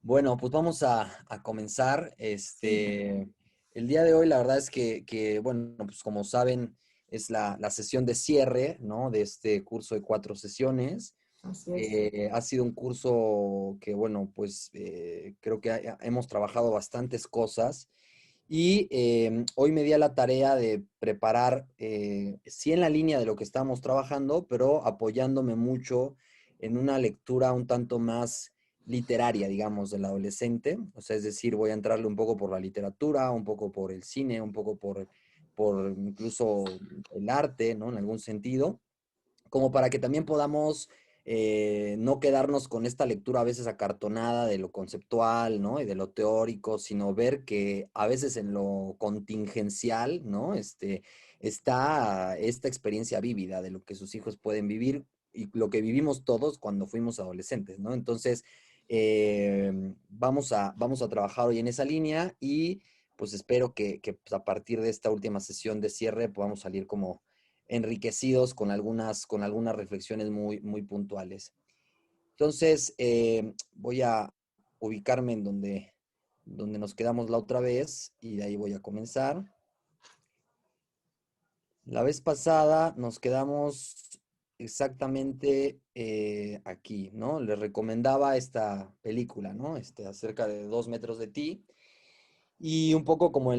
Bueno, pues vamos a comenzar. Sí, El día de hoy, la verdad es que, bueno, pues como saben, es la sesión de cierre, ¿no? De este curso de 4 sesiones. así es. Ha sido un curso que, bueno, pues creo que hemos trabajado bastantes cosas. Y hoy me di a la tarea de preparar, sí en la línea de lo que estamos trabajando, pero apoyándome mucho en una lectura un tanto más literaria, digamos, del adolescente. O sea, es decir, voy a entrarle un poco por la literatura, un poco por el cine, un poco por incluso el arte, ¿no? En algún sentido, como para que también podamos no quedarnos con esta lectura a veces acartonada de lo conceptual, ¿no? Y de lo teórico, sino ver que a veces en lo contingencial, ¿no? Está esta experiencia vívida de lo que sus hijos pueden vivir y lo que vivimos todos cuando fuimos adolescentes, ¿no? Entonces, vamos a trabajar hoy en esa línea y pues espero que pues, a partir de esta última sesión de cierre podamos salir como enriquecidos con algunas reflexiones muy puntuales. Entonces, voy a ubicarme en donde nos quedamos la otra vez y de ahí voy a comenzar. La vez pasada nos quedamos exactamente aquí, ¿no? Les recomendaba esta película, ¿no? Acerca de 2 metros de ti. Y un poco como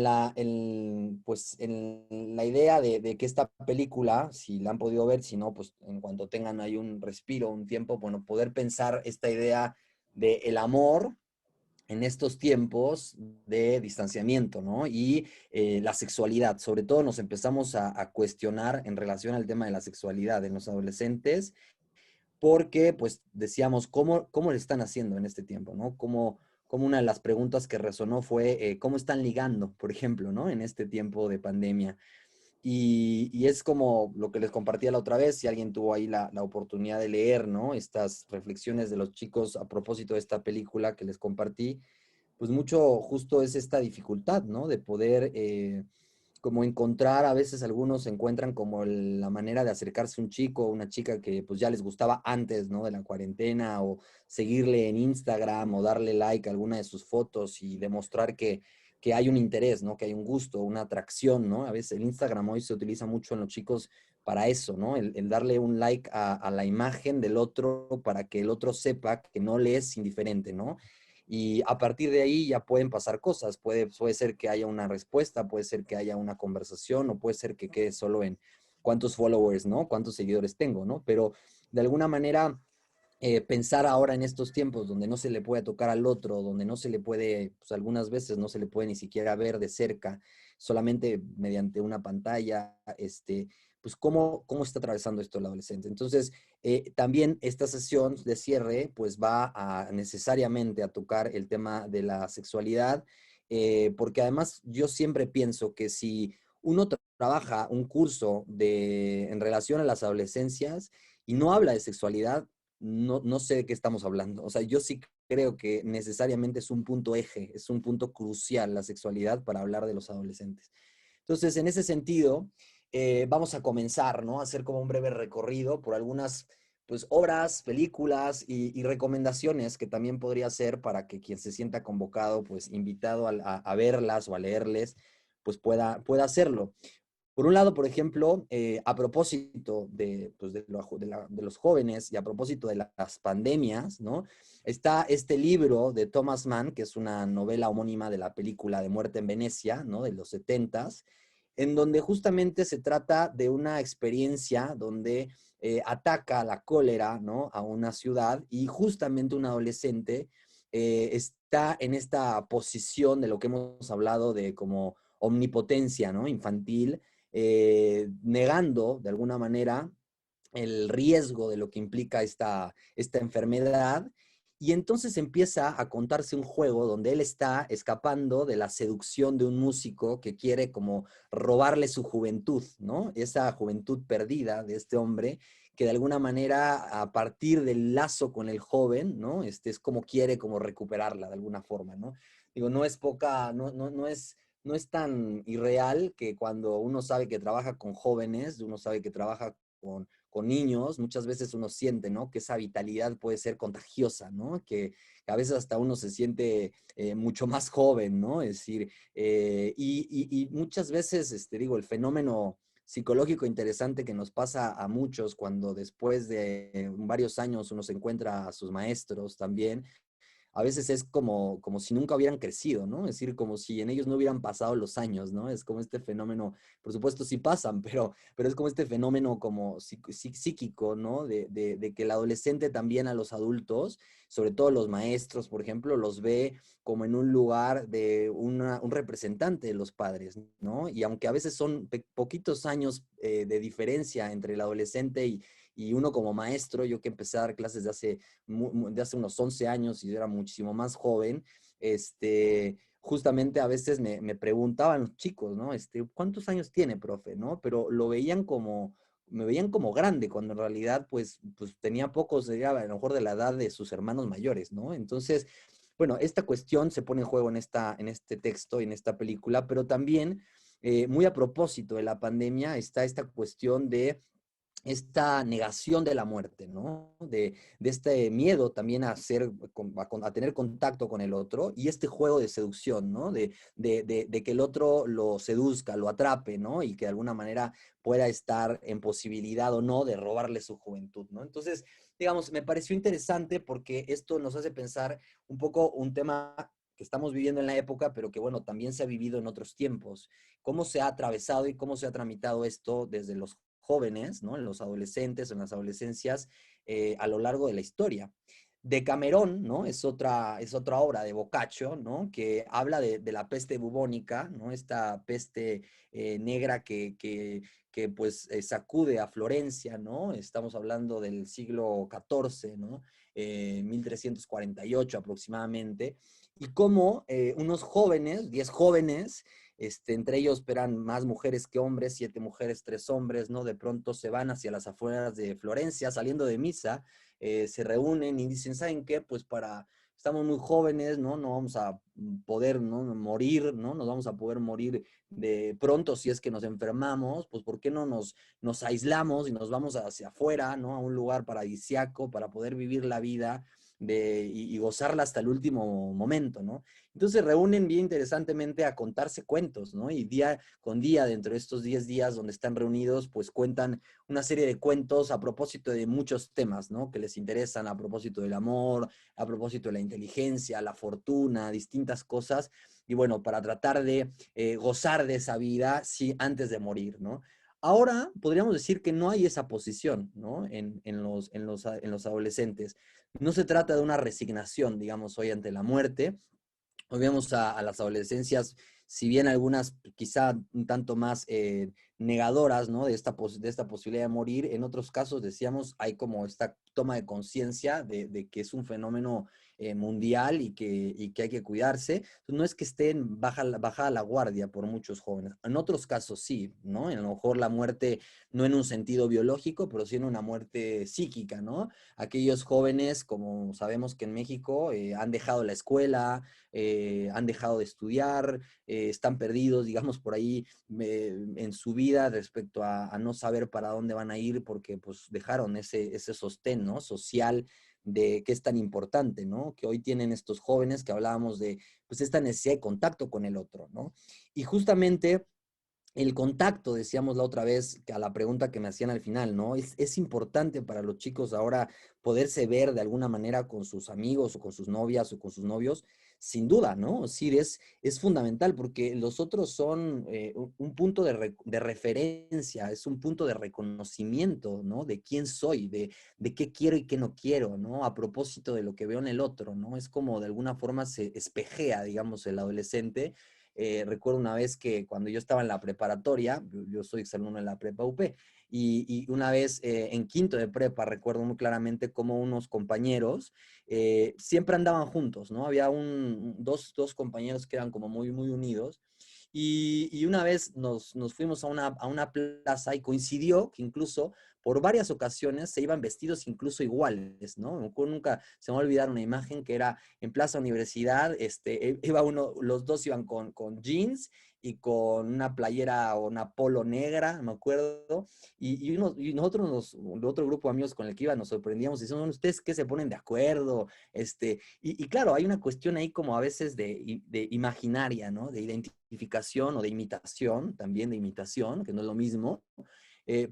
pues, en la idea de que esta película, si la han podido ver, si no, pues en cuanto tengan ahí un respiro, un tiempo, bueno, poder pensar esta idea de el amor en estos tiempos de distanciamiento, ¿no? Y la sexualidad, sobre todo nos empezamos a cuestionar en relación al tema de la sexualidad en los adolescentes porque pues decíamos, ¿cómo le están haciendo en este tiempo, ¿no? Como una de las preguntas que resonó fue, ¿cómo están ligando, por ejemplo, ¿no? En este tiempo de pandemia. Y es como lo que les compartía la otra vez, si alguien tuvo ahí la oportunidad de leer, ¿no? Estas reflexiones de los chicos a propósito de esta película que les compartí, pues mucho justo es esta dificultad, ¿no? De poder como encontrar, a veces algunos encuentran como la manera de acercarse a un chico o una chica que pues ya les gustaba antes, ¿no? De la cuarentena, o seguirle en Instagram o darle like a alguna de sus fotos y demostrar que hay un interés, ¿no? Que hay un gusto, una atracción, ¿no? A veces el Instagram hoy se utiliza mucho en los chicos para eso, ¿no? El darle un like a la imagen del otro para que el otro sepa que no le es indiferente, ¿no? Y a partir de ahí ya pueden pasar cosas. Puede ser que haya una respuesta, puede ser que haya una conversación, o puede ser que quede solo en cuántos followers, ¿no? Cuántos seguidores tengo, ¿no? Pero de alguna manera pensar ahora en estos tiempos donde no se le puede tocar al otro, donde no se le puede, pues algunas veces no se le puede ni siquiera ver de cerca, solamente mediante una pantalla, pues cómo está atravesando esto el adolescente. Entonces, también esta sesión de cierre, pues va a necesariamente a tocar el tema de la sexualidad, porque además yo siempre pienso que si uno trabaja un curso en relación a las adolescencias y no habla de sexualidad, no sé de qué estamos hablando. O sea, yo sí creo que necesariamente es un punto eje, es un punto crucial la sexualidad para hablar de los adolescentes. Entonces, en ese sentido, vamos a comenzar, ¿no? A hacer como un breve recorrido por algunas, pues, obras, películas y recomendaciones que también podría ser para que quien se sienta convocado, pues, invitado a verlas o a leerles, pues pueda hacerlo. Por un lado, por ejemplo, a propósito pues, de los jóvenes y a propósito de las pandemias, ¿no? Está este libro de Thomas Mann, que es una novela homónima de la película de Muerte en Venecia, ¿no? De los 70s, en donde justamente se trata de una experiencia donde ataca la cólera, ¿no? A una ciudad y justamente un adolescente está en esta posición de lo que hemos hablado de como omnipotencia, ¿no? Infantil, negando de alguna manera el riesgo de lo que implica esta enfermedad. Y entonces empieza a contarse un juego donde él está escapando de la seducción de un músico que quiere como robarle su juventud, ¿no? Esa juventud perdida de este hombre que de alguna manera a partir del lazo con el joven, ¿no? Es como quiere como recuperarla de alguna forma, ¿no? Digo, no es poca, no es tan irreal que cuando uno sabe que trabaja con jóvenes, uno sabe que trabaja con niños, muchas veces uno siente, ¿no? Que esa vitalidad puede ser contagiosa, ¿no? Que a veces hasta uno se siente mucho más joven, ¿no? Es decir, y muchas veces, digo, el fenómeno psicológico interesante que nos pasa a muchos cuando después de varios años uno se encuentra a sus maestros también, a veces es como si nunca hubieran crecido, ¿no? Es decir, como si en ellos no hubieran pasado los años, ¿no? Es como este fenómeno, por supuesto sí pasan, pero es como este fenómeno como psíquico, ¿no? De que el adolescente también a los adultos, sobre todo los maestros, por ejemplo, los ve como en un lugar de un representante de los padres, ¿no? Y aunque a veces son poquitos años de diferencia entre el adolescente y uno como maestro, yo que empecé a dar clases de hace unos 11 años y yo era muchísimo más joven, justamente a veces me preguntaban los chicos, ¿no? ¿Cuántos años tiene, profe? ¿No? Pero me veían como grande, cuando en realidad, pues tenía pocos, sería a lo mejor de la edad de sus hermanos mayores, ¿no? Entonces, bueno, esta cuestión se pone en juego en este texto y en esta película, pero también, muy a propósito de la pandemia, está esta cuestión de esta negación de la muerte, ¿no? De este miedo también a tener contacto con el otro y este juego de seducción, ¿no? De que el otro lo seduzca, lo atrape, ¿no? Y que de alguna manera pueda estar en posibilidad o no de robarle su juventud, ¿no? Entonces, digamos, me pareció interesante porque esto nos hace pensar un poco un tema que estamos viviendo en la época, pero que, bueno, también se ha vivido en otros tiempos. Cómo se ha atravesado y cómo se ha tramitado esto desde los jóvenes, ¿no? En los adolescentes, en las adolescencias, a lo largo de la historia. Decamerón, ¿no? Es otra obra de Boccaccio, ¿no? Que habla de la peste bubónica, ¿no? Esta peste negra que pues sacude a Florencia, ¿no? Estamos hablando del siglo XIV, ¿no? 1348 aproximadamente, y cómo unos jóvenes, 10 jóvenes, entre ellos eran más mujeres que hombres, 7 mujeres, 3 hombres, ¿no? De pronto se van hacia las afueras de Florencia, saliendo de misa, se reúnen y dicen, ¿saben qué? Pues estamos muy jóvenes, ¿no? No vamos a poder, ¿no? Morir, ¿no? Nos vamos a poder morir de pronto si es que nos enfermamos, pues ¿por qué no nos aislamos y nos vamos hacia afuera, ¿no? A un lugar paradisiaco para poder vivir la vida y gozarla hasta el último momento, ¿no? Entonces se reúnen bien interesantemente a contarse cuentos, ¿no? Y día con día, dentro de estos 10 días donde están reunidos, pues cuentan una serie de cuentos a propósito de muchos temas, ¿no? Que les interesan, a propósito del amor, a propósito de la inteligencia, la fortuna, distintas cosas. Y bueno, para tratar de gozar de esa vida, sí, antes de morir, ¿no? Ahora podríamos decir que no hay esa posición, ¿no? En los adolescentes. No se trata de una resignación, digamos, hoy ante la muerte. Hoy vemos a las adolescencias, si bien algunas quizá un tanto más negadoras, ¿no? De esta posibilidad de morir, en otros casos, decíamos, hay como esta toma de conciencia de que es un fenómeno mundial y que hay que cuidarse. No es que estén baja la guardia por muchos jóvenes. En otros casos sí, ¿no? A lo mejor la muerte no en un sentido biológico, pero sí en una muerte psíquica, ¿no? Aquellos jóvenes, como sabemos que en México han dejado la escuela, han dejado de estudiar, están perdidos, digamos, por ahí en su vida respecto a no saber para dónde van a ir porque pues dejaron ese sostén, ¿no? Social de que es tan importante, ¿no? Que hoy tienen estos jóvenes que hablábamos de, pues, esta necesidad de contacto con el otro, ¿no? Y justamente el contacto, decíamos la otra vez, que a la pregunta que me hacían al final, ¿no? Es importante para los chicos ahora poderse ver de alguna manera con sus amigos o con sus novias o con sus novios, sin duda, ¿no? Es decir, es fundamental porque los otros son un punto de referencia, es un punto de reconocimiento, ¿no? De quién soy, de qué quiero y qué no quiero, ¿no? A propósito de lo que veo en el otro, ¿no? Es como de alguna forma se espejea, digamos, el adolescente. Recuerdo una vez que cuando yo estaba en la preparatoria, yo soy exalumno en la prepa UP, y una vez en quinto de prepa recuerdo muy claramente cómo unos compañeros siempre andaban juntos, ¿no? Había dos compañeros que eran como muy, muy unidos. Y una vez nos fuimos a una plaza y coincidió que incluso por varias ocasiones se iban vestidos incluso iguales, ¿no? Nunca se me va a olvidar una imagen que era en Plaza Universidad, los dos iban con jeans y con una playera o una polo negra, me acuerdo, y nosotros, el otro grupo de amigos con el que iba, nos sorprendíamos y decíamos, ¿ustedes qué se ponen de acuerdo? Y claro, hay una cuestión ahí como a veces de imaginaria, ¿no? De identificación o de imitación, también de imitación, que no es lo mismo,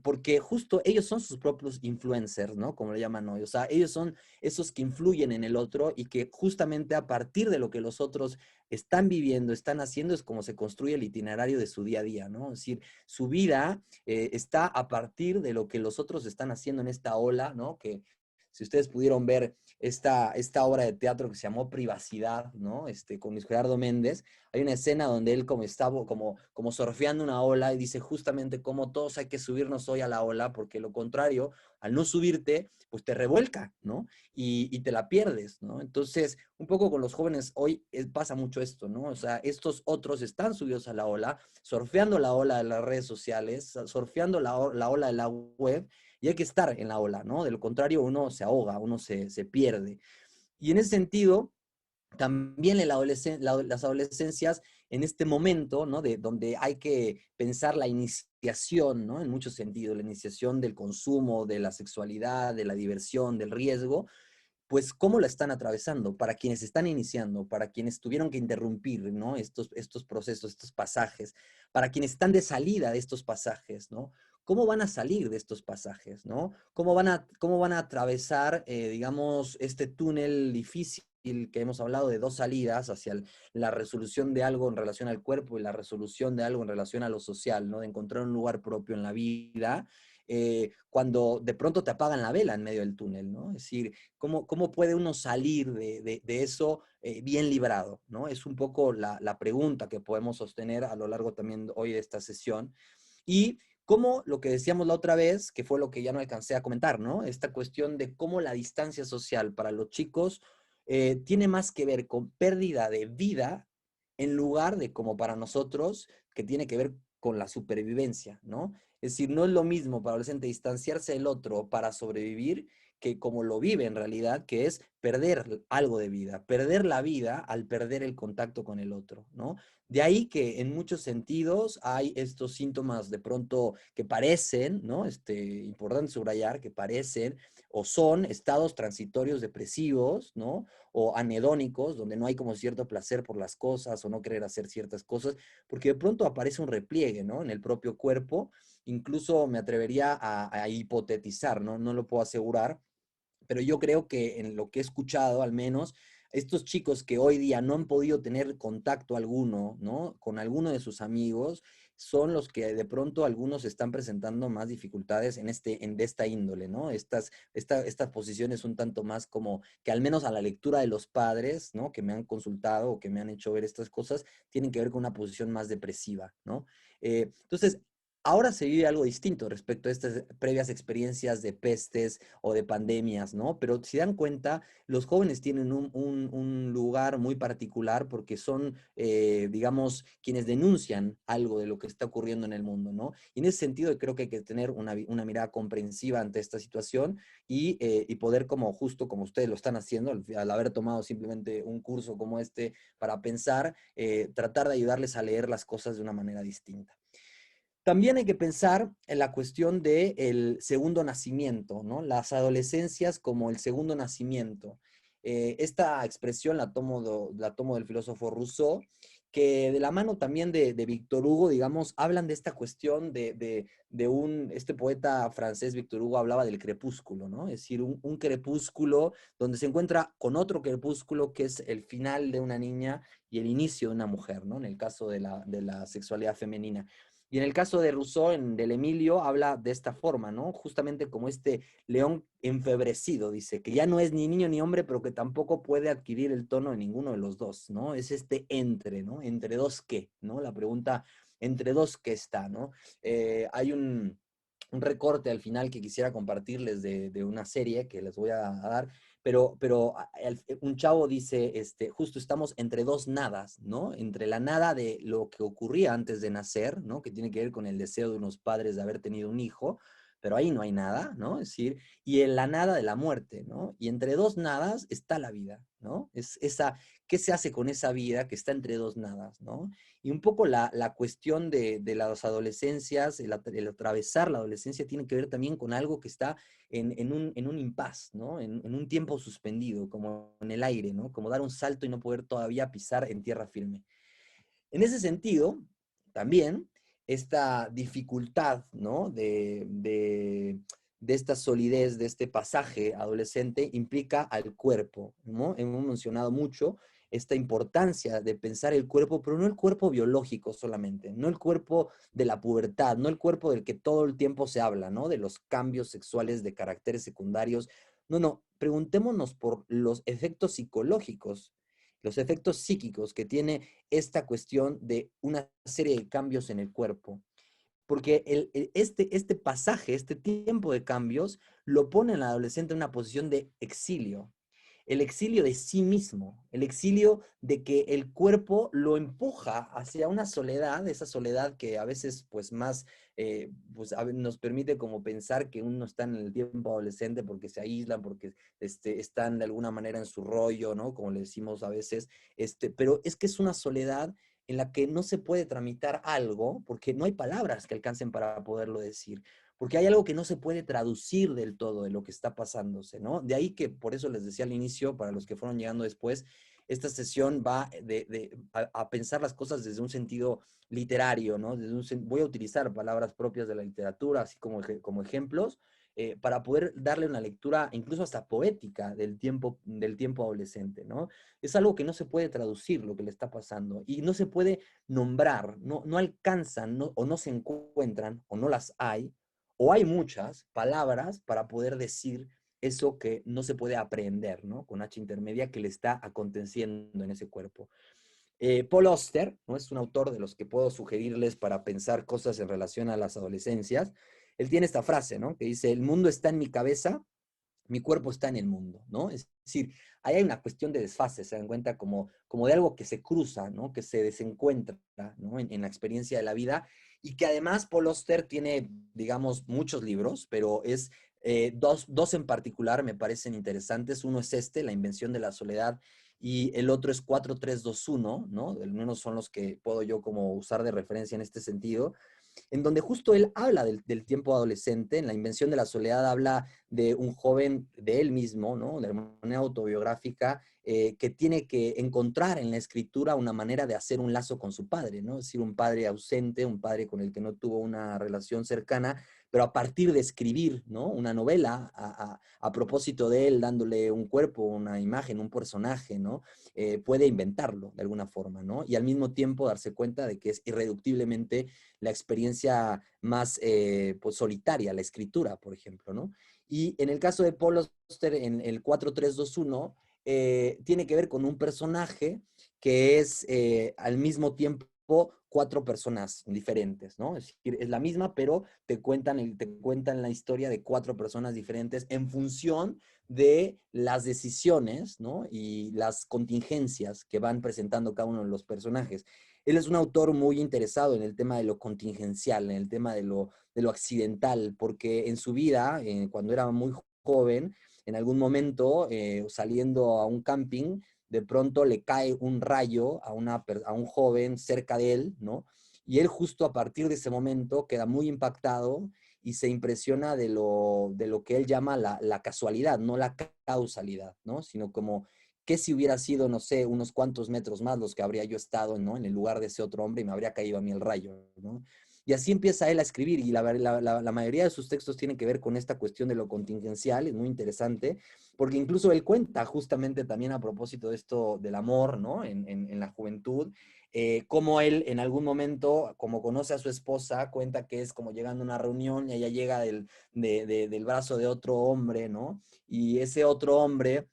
porque justo ellos son sus propios influencers, ¿no? Como lo llaman hoy. O sea, ellos son esos que influyen en el otro y que justamente a partir de lo que los otros están viviendo, están haciendo, es como se construye el itinerario de su día a día, ¿no? Es decir, su vida está a partir de lo que los otros están haciendo en esta ola, ¿no? Que si ustedes pudieron ver esta obra de teatro que se llamó Privacidad, ¿no? Con Luis Gerardo Méndez, hay una escena donde él como estaba como surfeando una ola y dice justamente cómo todos hay que subirnos hoy a la ola, porque lo contrario, al no subirte, pues te revuelca, ¿no? Y te la pierdes, ¿no? Entonces, un poco con los jóvenes hoy pasa mucho esto, ¿no? O sea, estos otros están subidos a la ola, surfeando la ola de las redes sociales, surfeando la ola de la web, y hay que estar en la ola, ¿no? De lo contrario, uno se ahoga, uno se pierde. Y en ese sentido, también en las adolescencias, en este momento, ¿no? De donde hay que pensar la iniciación, ¿no? En muchos sentidos, la iniciación del consumo, de la sexualidad, de la diversión, del riesgo, pues cómo la están atravesando, para quienes están iniciando, para quienes tuvieron que interrumpir, ¿no? Estos procesos, estos pasajes, para quienes están de salida de estos pasajes, ¿no? ¿Cómo van a salir de estos pasajes, ¿no? Cómo van a atravesar, digamos, este túnel difícil que hemos hablado de dos salidas hacia la resolución de algo en relación al cuerpo y la resolución de algo en relación a lo social, ¿no? De encontrar un lugar propio en la vida, cuando de pronto te apagan la vela en medio del túnel, ¿no? Es decir, ¿cómo puede uno salir de eso bien librado, ¿no? Es un poco la pregunta que podemos sostener a lo largo también hoy de esta sesión. Y cómo lo que decíamos la otra vez, que fue lo que ya no alcancé a comentar, ¿no? Esta cuestión de cómo la distancia social para los chicos tiene más que ver con pérdida de vida en lugar de como para nosotros, que tiene que ver con la supervivencia, ¿no? Es decir, no es lo mismo para el adolescente distanciarse del otro para sobrevivir que como lo vive en realidad, que es perder algo de vida, perder la vida al perder el contacto con el otro, ¿no? De ahí que en muchos sentidos hay estos síntomas de pronto que parecen, ¿no? Importante subrayar, que parecen o son estados transitorios depresivos, ¿no? O anedónicos, donde no hay como cierto placer por las cosas o no querer hacer ciertas cosas, porque de pronto aparece un repliegue, ¿no? En el propio cuerpo, incluso me atrevería a hipotetizar, ¿no? No lo puedo asegurar, pero yo creo que en lo que he escuchado, al menos, estos chicos que hoy día no han podido tener contacto alguno, ¿no? Con alguno de sus amigos, son los que de pronto algunos están presentando más dificultades de esta índole, ¿no? Estas posiciones un tanto más como que al menos a la lectura de los padres, ¿no? Que me han consultado o que me han hecho ver estas cosas, tienen que ver con una posición más depresiva, ¿no? Entonces, ahora se vive algo distinto respecto a estas previas experiencias de pestes o de pandemias, ¿no? Pero si dan cuenta, los jóvenes tienen un lugar muy particular porque son, digamos, quienes denuncian algo de lo que está ocurriendo en el mundo, ¿no? Y en ese sentido creo que hay que tener una mirada comprensiva ante esta situación y poder, como justo como ustedes lo están haciendo, al haber tomado simplemente un curso como este para pensar, tratar de ayudarles a leer las cosas de una manera distinta. También hay que pensar en la cuestión del segundo nacimiento, ¿no? Las adolescencias como el segundo nacimiento. Esta expresión la tomo del filósofo Rousseau, que de la mano también de Víctor Hugo, digamos, hablan de esta cuestión este poeta francés, Víctor Hugo, hablaba del crepúsculo, ¿no? Es decir, un crepúsculo donde se encuentra con otro crepúsculo que es el final de una niña y el inicio de una mujer, ¿no? En el caso de la sexualidad femenina. Y en el caso de Rousseau, del Emilio, habla de esta forma, ¿no? Justamente como este león enfebrecido, dice, que ya no es ni niño ni hombre, pero que tampoco puede adquirir el tono de ninguno de los dos, ¿no? Es este entre, ¿no? ¿Entre dos qué? ¿No? La pregunta, ¿entre dos qué está? ¿No? Hay un recorte al final que quisiera compartirles de una serie que les voy a dar, pero un chavo dice, justo estamos entre dos nadas, ¿no? Entre la nada de lo que ocurría antes de nacer, ¿no? Que tiene que ver con el deseo de unos padres de haber tenido un hijo, pero ahí no hay nada, ¿no? Es decir, y en la nada de la muerte, ¿no? Y entre dos nadas está la vida, ¿no? Es esa, ¿qué se hace con esa vida que está entre dos nadas, ¿no? Y un poco la cuestión de las adolescencias, el atravesar la adolescencia tiene que ver también con algo que está en un impas, ¿no? En un tiempo suspendido, como en el aire, ¿no? Como dar un salto y no poder todavía pisar en tierra firme. En ese sentido, también, esta dificultad, ¿no? De esta solidez, de este pasaje adolescente, implica al cuerpo, ¿no? Hemos mencionado mucho esta importancia de pensar el cuerpo, pero no el cuerpo biológico solamente, no el cuerpo de la pubertad, no el cuerpo del que todo el tiempo se habla, ¿no? De los cambios sexuales de caracteres secundarios. No, no, preguntémonos por los efectos psicológicos, los efectos psíquicos que tiene esta cuestión de una serie de cambios en el cuerpo. Porque este pasaje, este tiempo de cambios, lo pone al adolescente en una posición de exilio, el exilio de sí mismo, el exilio de que el cuerpo lo empuja hacia una soledad, esa soledad que a veces pues más pues, nos permite como pensar que uno está en el tiempo adolescente porque se aíslan, porque están de alguna manera en su rollo, ¿no? Como le decimos a veces, pero es que es una soledad en la que no se puede tramitar algo porque no hay palabras que alcancen para poderlo decir, porque hay algo que no se puede traducir del todo de lo que está pasándose, ¿no? De ahí que, por eso les decía al inicio, para los que fueron llegando después, esta sesión va a pensar las cosas desde un sentido literario, ¿no? Voy a utilizar palabras propias de la literatura, así como ejemplos, para poder darle una lectura incluso hasta poética del tiempo adolescente, ¿no? Es algo que no se puede traducir lo que le está pasando y no se puede nombrar, no alcanzan o no se encuentran o no las hay o hay muchas palabras para poder decir eso que no se puede aprender, ¿no? Con H intermedia que le está aconteciendo en ese cuerpo. Paul Auster, ¿no? Es un autor de los que puedo sugerirles para pensar cosas en relación a las adolescencias. Él tiene esta frase, ¿no? Que dice, el mundo está en mi cabeza, mi cuerpo está en el mundo, ¿no? Es decir, ahí hay una cuestión de desfase, se dan cuenta como de algo que se cruza, ¿no? Que se desencuentra, ¿no? En la experiencia de la vida y que además Paul Auster tiene, digamos, muchos libros, pero es dos en particular me parecen interesantes. Uno es La invención de la soledad, y el otro es 4321, ¿no? Al menos son los que puedo yo como usar de referencia en este sentido, en donde justo él habla del tiempo adolescente. En La invención de la soledad habla de un joven, de él mismo, ¿no? De manera autobiográfica, que tiene que encontrar en la escritura una manera de hacer un lazo con su padre, ¿no? Es decir, un padre ausente, un padre con el que no tuvo una relación cercana, pero a partir de escribir, ¿no? Una novela a propósito de él, dándole un cuerpo, una imagen, un personaje, ¿no? Puede inventarlo de alguna forma, ¿no? Y al mismo tiempo darse cuenta de que es irreductiblemente la experiencia más pues, solitaria, la escritura, por ejemplo, ¿no? Y en el caso de Paul Auster, en el 4321, tiene que ver con un personaje que es al mismo tiempo cuatro personas diferentes, ¿no? Es decir, es la misma, pero te cuentan la historia de cuatro personas diferentes en función de las decisiones, ¿no? Y las contingencias que van presentando cada uno de los personajes. Él es un autor muy interesado en el tema de lo contingencial, en el tema de lo accidental, porque en su vida, cuando era muy joven, en algún momento, saliendo a un camping, de pronto le cae un rayo a un joven cerca de él, ¿no? Y él justo a partir de ese momento queda muy impactado y se impresiona de lo que él llama la casualidad, no la causalidad, ¿no? Sino como ¿qué si hubiera sido, no sé, unos cuantos metros más los que habría yo estado, ¿no? En el lugar de ese otro hombre y me habría caído a mí el rayo, ¿no? Y así empieza él a escribir y la mayoría de sus textos tienen que ver con esta cuestión de lo contingencial, es muy interesante, porque incluso él cuenta justamente también a propósito de esto del amor, ¿no? En la juventud, cómo él en algún momento, como conoce a su esposa, cuenta que es como llegando a una reunión y ella llega del brazo de otro hombre, ¿no? Y ese otro hombre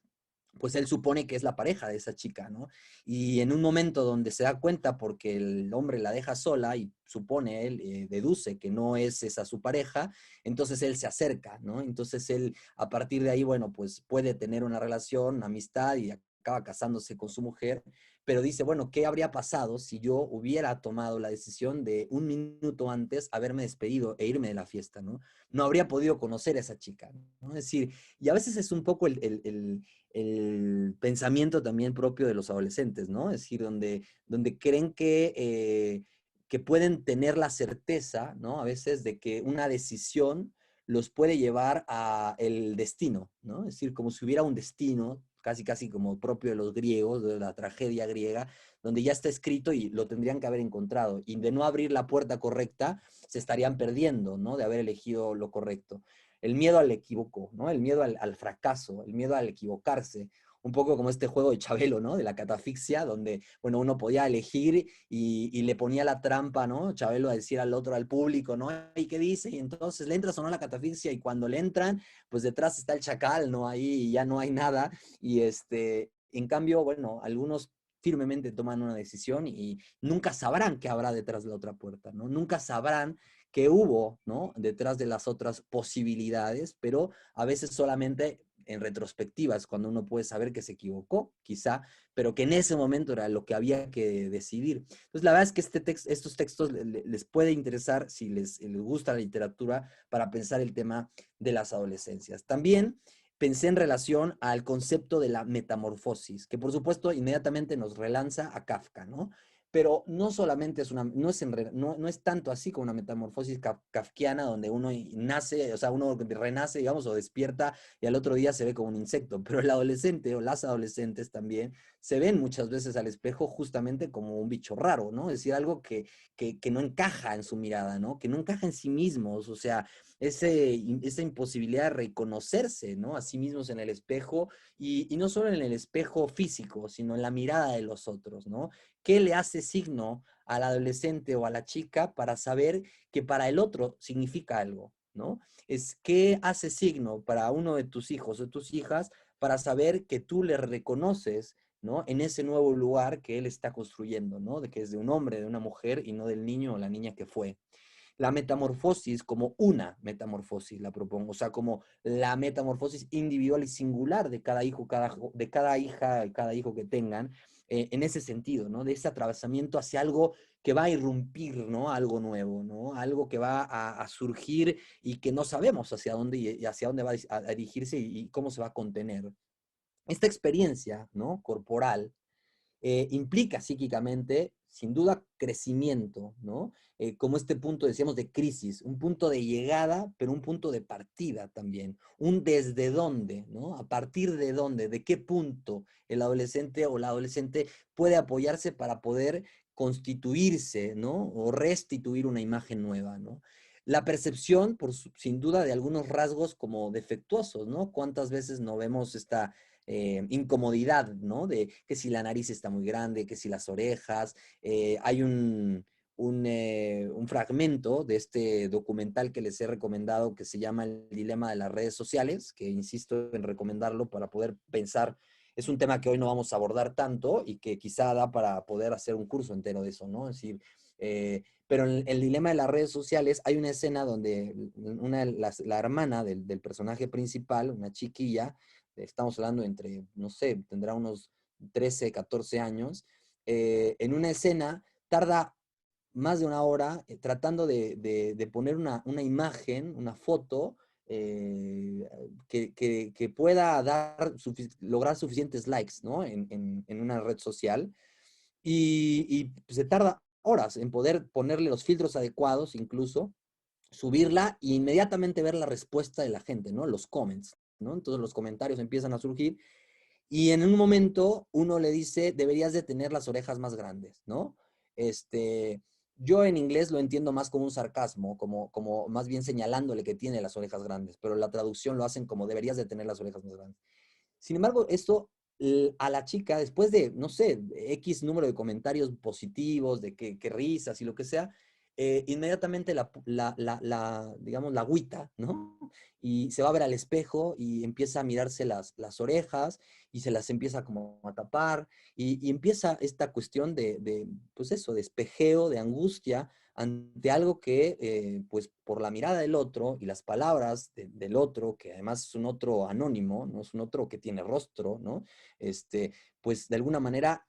pues él supone que es la pareja de esa chica, ¿no? Y en un momento donde se da cuenta porque el hombre la deja sola y supone él, deduce que no es esa su pareja, entonces él se acerca, ¿no? Entonces él a partir de ahí, bueno, pues puede tener una relación, una amistad y acaba casándose con su mujer, pero dice, bueno, ¿qué habría pasado si yo hubiera tomado la decisión de un minuto antes haberme despedido e irme de la fiesta, ¿no? No habría podido conocer a esa chica, ¿no? Es decir, y a veces es un poco el pensamiento también propio de los adolescentes, ¿no? Es decir, donde creen que pueden tener la certeza, ¿no? A veces de que una decisión los puede llevar a el destino, ¿no? Es decir, como si hubiera un destino, casi casi como propio de los griegos, de la tragedia griega, donde ya está escrito y lo tendrían que haber encontrado. Y de no abrir la puerta correcta, se estarían perdiendo, ¿no? De haber elegido lo correcto. El miedo al equivoco, ¿no? El miedo al fracaso, el miedo al equivocarse. Un poco como este juego de Chabelo, ¿no? De la catafixia, donde, bueno, uno podía elegir y le ponía la trampa, ¿no? Chabelo a decir al otro, al público, ¿no? ¿Y qué dice? Y entonces le entras o no a la catafixia y cuando le entran, pues detrás está el chacal, ¿no? Ahí y ya no hay nada. Y en cambio, bueno, algunos firmemente toman una decisión y nunca sabrán qué habrá detrás de la otra puerta, ¿no? Nunca sabrán qué hubo, ¿no? Detrás de las otras posibilidades, pero a veces solamente en retrospectivas, cuando uno puede saber que se equivocó, quizá, pero que en ese momento era lo que había que decidir. Entonces, la verdad es que estos textos les puede interesar si les gusta la literatura para pensar el tema de las adolescencias. También pensé en relación al concepto de la metamorfosis, que por supuesto inmediatamente nos relanza a Kafka, ¿no? Pero no solamente es una, no es tanto así como una metamorfosis kafkiana donde uno nace, o sea, uno renace, digamos, o despierta y al otro día se ve como un insecto, pero el adolescente o las adolescentes también se ven muchas veces al espejo justamente como un bicho raro, ¿no? Es decir, algo que no encaja en su mirada, ¿no? Que no encaja en sí mismos, o sea, esa imposibilidad de reconocerse, ¿no? A sí mismos en el espejo y no solo en el espejo físico, sino en la mirada de los otros, ¿no? ¿Qué le hace signo al adolescente o a la chica para saber que para el otro significa algo, ¿no? Es qué hace signo para uno de tus hijos o tus hijas para saber que tú le reconoces, ¿no? En ese nuevo lugar que él está construyendo, ¿no? De que es de un hombre, de una mujer y no del niño o la niña que fue. La metamorfosis como una metamorfosis, la propongo, o sea, como la metamorfosis individual y singular de cada hijo, de cada hija y cada hijo que tengan, en ese sentido, ¿no? De ese atravesamiento hacia algo que va a irrumpir, ¿no? Algo nuevo, ¿no? Algo que va a surgir y que no sabemos hacia dónde y hacia dónde va a dirigirse y cómo se va a contener. Esta experiencia, ¿no? Corporal, implica psíquicamente, sin duda, crecimiento, ¿no? Como este punto, decíamos, de crisis, un punto de llegada, pero un punto de partida también, un desde dónde, ¿no? A partir de dónde, de qué punto el adolescente o la adolescente puede apoyarse para poder constituirse, ¿no? O restituir una imagen nueva, ¿no? La percepción, sin duda, de algunos rasgos como defectuosos, ¿no? ¿Cuántas veces no vemos esta incomodidad, ¿no? De que si la nariz está muy grande, que si las orejas. Hay un fragmento de este documental que les he recomendado que se llama El dilema de las redes sociales, que insisto en recomendarlo para poder pensar. Es un tema que hoy no vamos a abordar tanto y que quizá da para poder hacer un curso entero de eso, ¿no? Es decir, pero en el dilema de las redes sociales hay una escena donde la hermana del personaje principal, una chiquilla, estamos hablando entre, no sé, tendrá unos 13, 14 años, en una escena tarda más de una hora tratando de poner una imagen, una foto, que pueda lograr suficientes likes, ¿no? En una red social. Y se tarda horas en poder ponerle los filtros adecuados, incluso subirla e inmediatamente ver la respuesta de la gente, ¿no? Los comments, ¿no? Entonces los comentarios empiezan a surgir y en un momento uno le dice, deberías de tener las orejas más grandes, ¿no? Este, yo en inglés lo entiendo más como un sarcasmo, como más bien señalándole que tiene las orejas grandes, pero la traducción lo hacen como deberías de tener las orejas más grandes. Sin embargo, esto a la chica, después de, no sé, X número de comentarios positivos, de que risas y lo que sea, inmediatamente digamos, la agüita, ¿no? Y se va a ver al espejo y empieza a mirarse las orejas y se las empieza como a tapar y empieza esta cuestión pues eso, de espejeo, de angustia ante algo que, pues por la mirada del otro y las palabras del otro, que además es un otro anónimo, no es un otro que tiene rostro, ¿no? Pues de alguna manera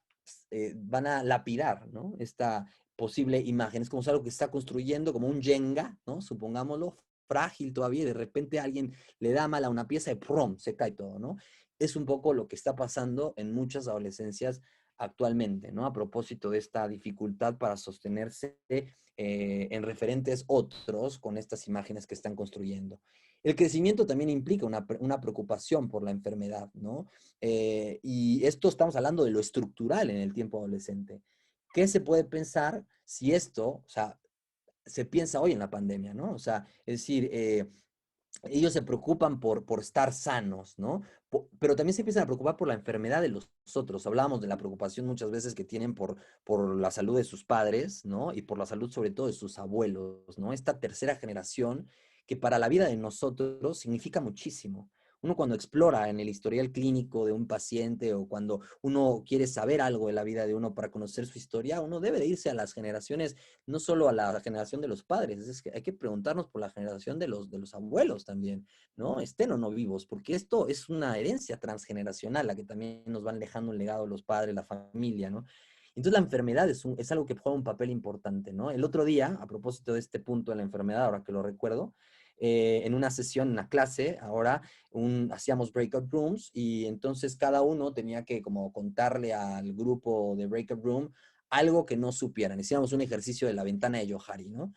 van a lapidar, ¿no? Esta posible imagen. Es como algo que está construyendo como un Jenga, ¿no? Supongámoslo, frágil todavía, y de repente alguien le da mal a una pieza y ¡prum! Se cae todo, ¿no? Es un poco lo que está pasando en muchas adolescencias actualmente, ¿no? A propósito de esta dificultad para sostenerse en referentes otros con estas imágenes que están construyendo. El crecimiento también implica una preocupación por la enfermedad, ¿no? Y esto estamos hablando de lo estructural en el tiempo adolescente. ¿Qué se puede pensar si esto, o sea, se piensa hoy en la pandemia, ¿no? O sea, es decir, ellos se preocupan por estar sanos, ¿no? Pero también se empiezan a preocupar por la enfermedad de los otros. Hablábamos de la preocupación muchas veces que tienen por la salud de sus padres, ¿no? Y por la salud sobre todo de sus abuelos, ¿no? Esta tercera generación que para la vida de nosotros significa muchísimo. Uno cuando explora en el historial clínico de un paciente o cuando uno quiere saber algo de la vida de uno para conocer su historia, uno debe de irse a las generaciones, no solo a la generación de los padres, es que hay que preguntarnos por la generación de los abuelos también, ¿no? Estén o no vivos, porque esto es una herencia transgeneracional, la que también nos van dejando un legado los padres, la familia, ¿no? Entonces la enfermedad es algo que juega un papel importante, ¿no? El otro día, a propósito de este punto de la enfermedad, ahora que lo recuerdo, en una sesión, en una clase, ahora hacíamos breakout rooms y entonces cada uno tenía que como contarle al grupo de breakout room algo que no supieran. Hicimos un ejercicio de la ventana de Johari, ¿no?